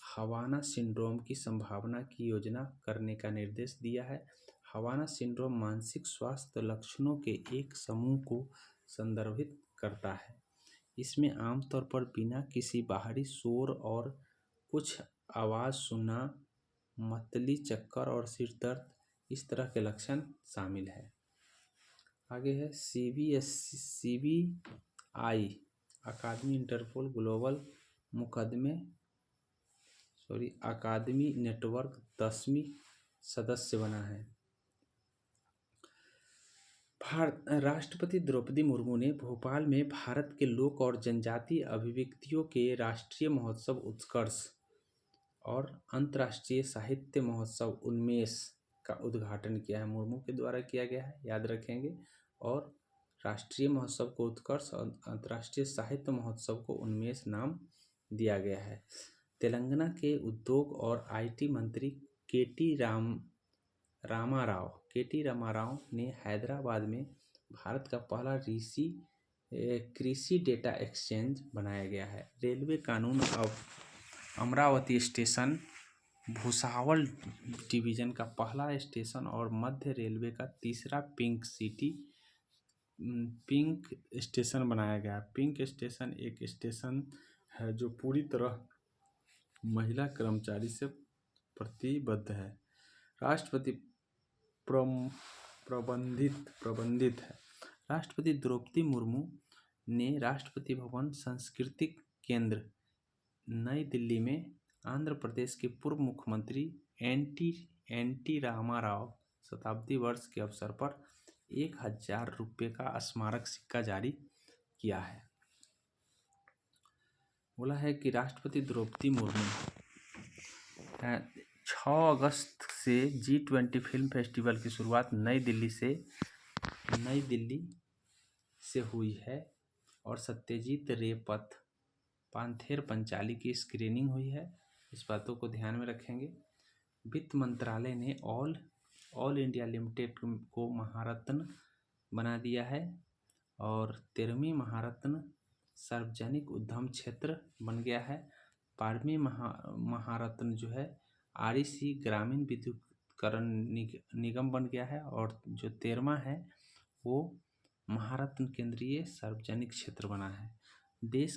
हवाना सिंड्रोम की संभावना की योजना करने का निर्देश दिया है। हवाना सिंड्रोम मानसिक स्वास्थ्य लक्षणों के एक समूह को संदर्भित करता है। इसमें आमतौर पर बिना किसी बाहरी शोर और कुछ आवाज़ सुनना, मतली, चक्कर और सिर दर्द, इस तरह के लक्षण शामिल है। आगे है CBI अकादमी इंटरपोल ग्लोबल अकादमी नेटवर्क 10वीं सदस्य बना है। राष्ट्रपति द्रौपदी मुर्मू ने भोपाल में भारत के लोक और जनजातीय अभिव्यक्तियों के राष्ट्रीय महोत्सव उत्कर्ष और अंतर्राष्ट्रीय साहित्य महोत्सव उन्मेष का उद्घाटन किया है। मुर्मू के द्वारा किया गया है, याद रखेंगे। और राष्ट्रीय महोत्सव को उत्कर्ष और अंतर्राष्ट्रीय साहित्य महोत्सव को उन्मेष नाम दिया गया है। तेलंगाना के उद्योग और IT मंत्री केटी रामाराव ने हैदराबाद में भारत का पहला कृषि डेटा एक्सचेंज बनाया गया है। रेलवे कानून अब अमरावती स्टेशन भुसावल डिवीजन का पहला स्टेशन और मध्य रेलवे का तीसरा पिंक स्टेशन बनाया गया। पिंक स्टेशन एक स्टेशन है जो पूरी तरह महिला कर्मचारी से प्रतिबद्ध है। राष्ट्रपति प्रबंधित है। राष्ट्रपति द्रौपदी मुर्मू ने राष्ट्रपति भवन सांस्कृतिक केंद्र नई दिल्ली में आंध्र प्रदेश के पूर्व मुख्यमंत्री एनटी रामाराव शताब्दी वर्ष के अवसर पर 1000 रुपये का स्मारक सिक्का जारी किया है। बोला है कि राष्ट्रपति द्रौपदी मुर्मू 6 अगस्त से G20 फिल्म फेस्टिवल की शुरुआत नई दिल्ली से हुई है और सत्यजीत रे पांथेर पंचाली की स्क्रीनिंग हुई है। इस बातों को ध्यान में रखेंगे। वित्त मंत्रालय ने ऑल इंडिया लिमिटेड को महारत्न बना दिया है और 13वीं महारत्न सार्वजनिक उद्यम क्षेत्र बन गया है। 12वीं महारत्न जो है REC ग्रामीण विद्युतीकरण निगम बन गया है और जो 13वां है वो महारत्न केंद्रीय सार्वजनिक क्षेत्र बना है। देश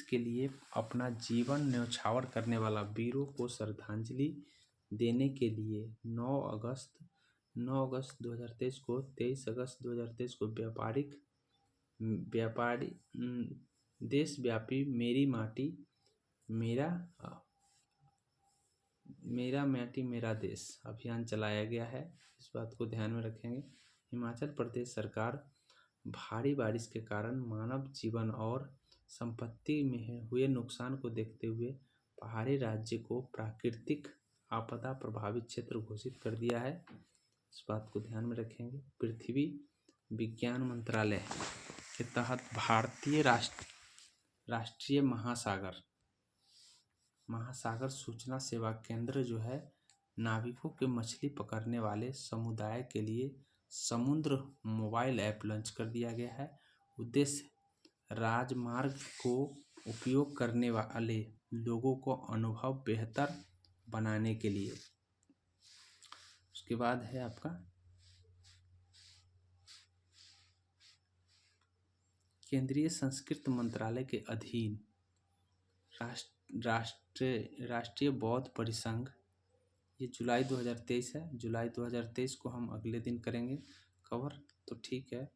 के लिए अपना जीवन न्यौछावर करने वाला वीरों को श्रद्धांजलि देने के लिए 9 अगस्त 2023 को 23 अगस्त 2023 को देशव्यापी मेरी माटी मेरा देश अभियान चलाया गया है। इस बात को ध्यान में रखेंगे। हिमाचल प्रदेश सरकार भारी बारिश के कारण मानव जीवन और संपत्ति में हुए नुकसान को देखते हुए पहाड़ी राज्य को प्राकृतिक आपदा प्रभावित क्षेत्र घोषित कर दिया है। इस बात को ध्यान में रखेंगे। पृथ्वी विज्ञान मंत्रालय के तहत भारतीय राष्ट्रीय महासागर सूचना सेवा केंद्र जो है नाविकों के मछली पकड़ने वाले समुदाय के लिए समुद्र मोबाइल ऐप लॉन्च कर दिया गया है। उद्देश्य राजमार्ग को उपयोग करने वाले लोगों को अनुभव बेहतर बनाने के लिए। उसके बाद है आपका केंद्रीय संस्कृति मंत्रालय के अधीन राष्ट्रीय बौद्ध परिसंघ, ये जुलाई 2023 है। जुलाई 2023 को हम अगले दिन करेंगे कवर। तो ठीक है,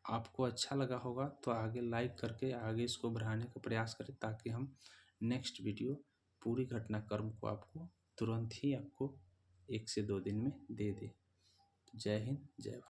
आपको अच्छा लगा होगा तो आगे लाइक करके आगे इसको बढ़ाने का प्रयास करें, ताकि हम नेक्स्ट वीडियो पूरी घटनाक्रम को आपको तुरंत ही आपको 1 से 2 दिन में दे दें। जय हिंद, जय भारत।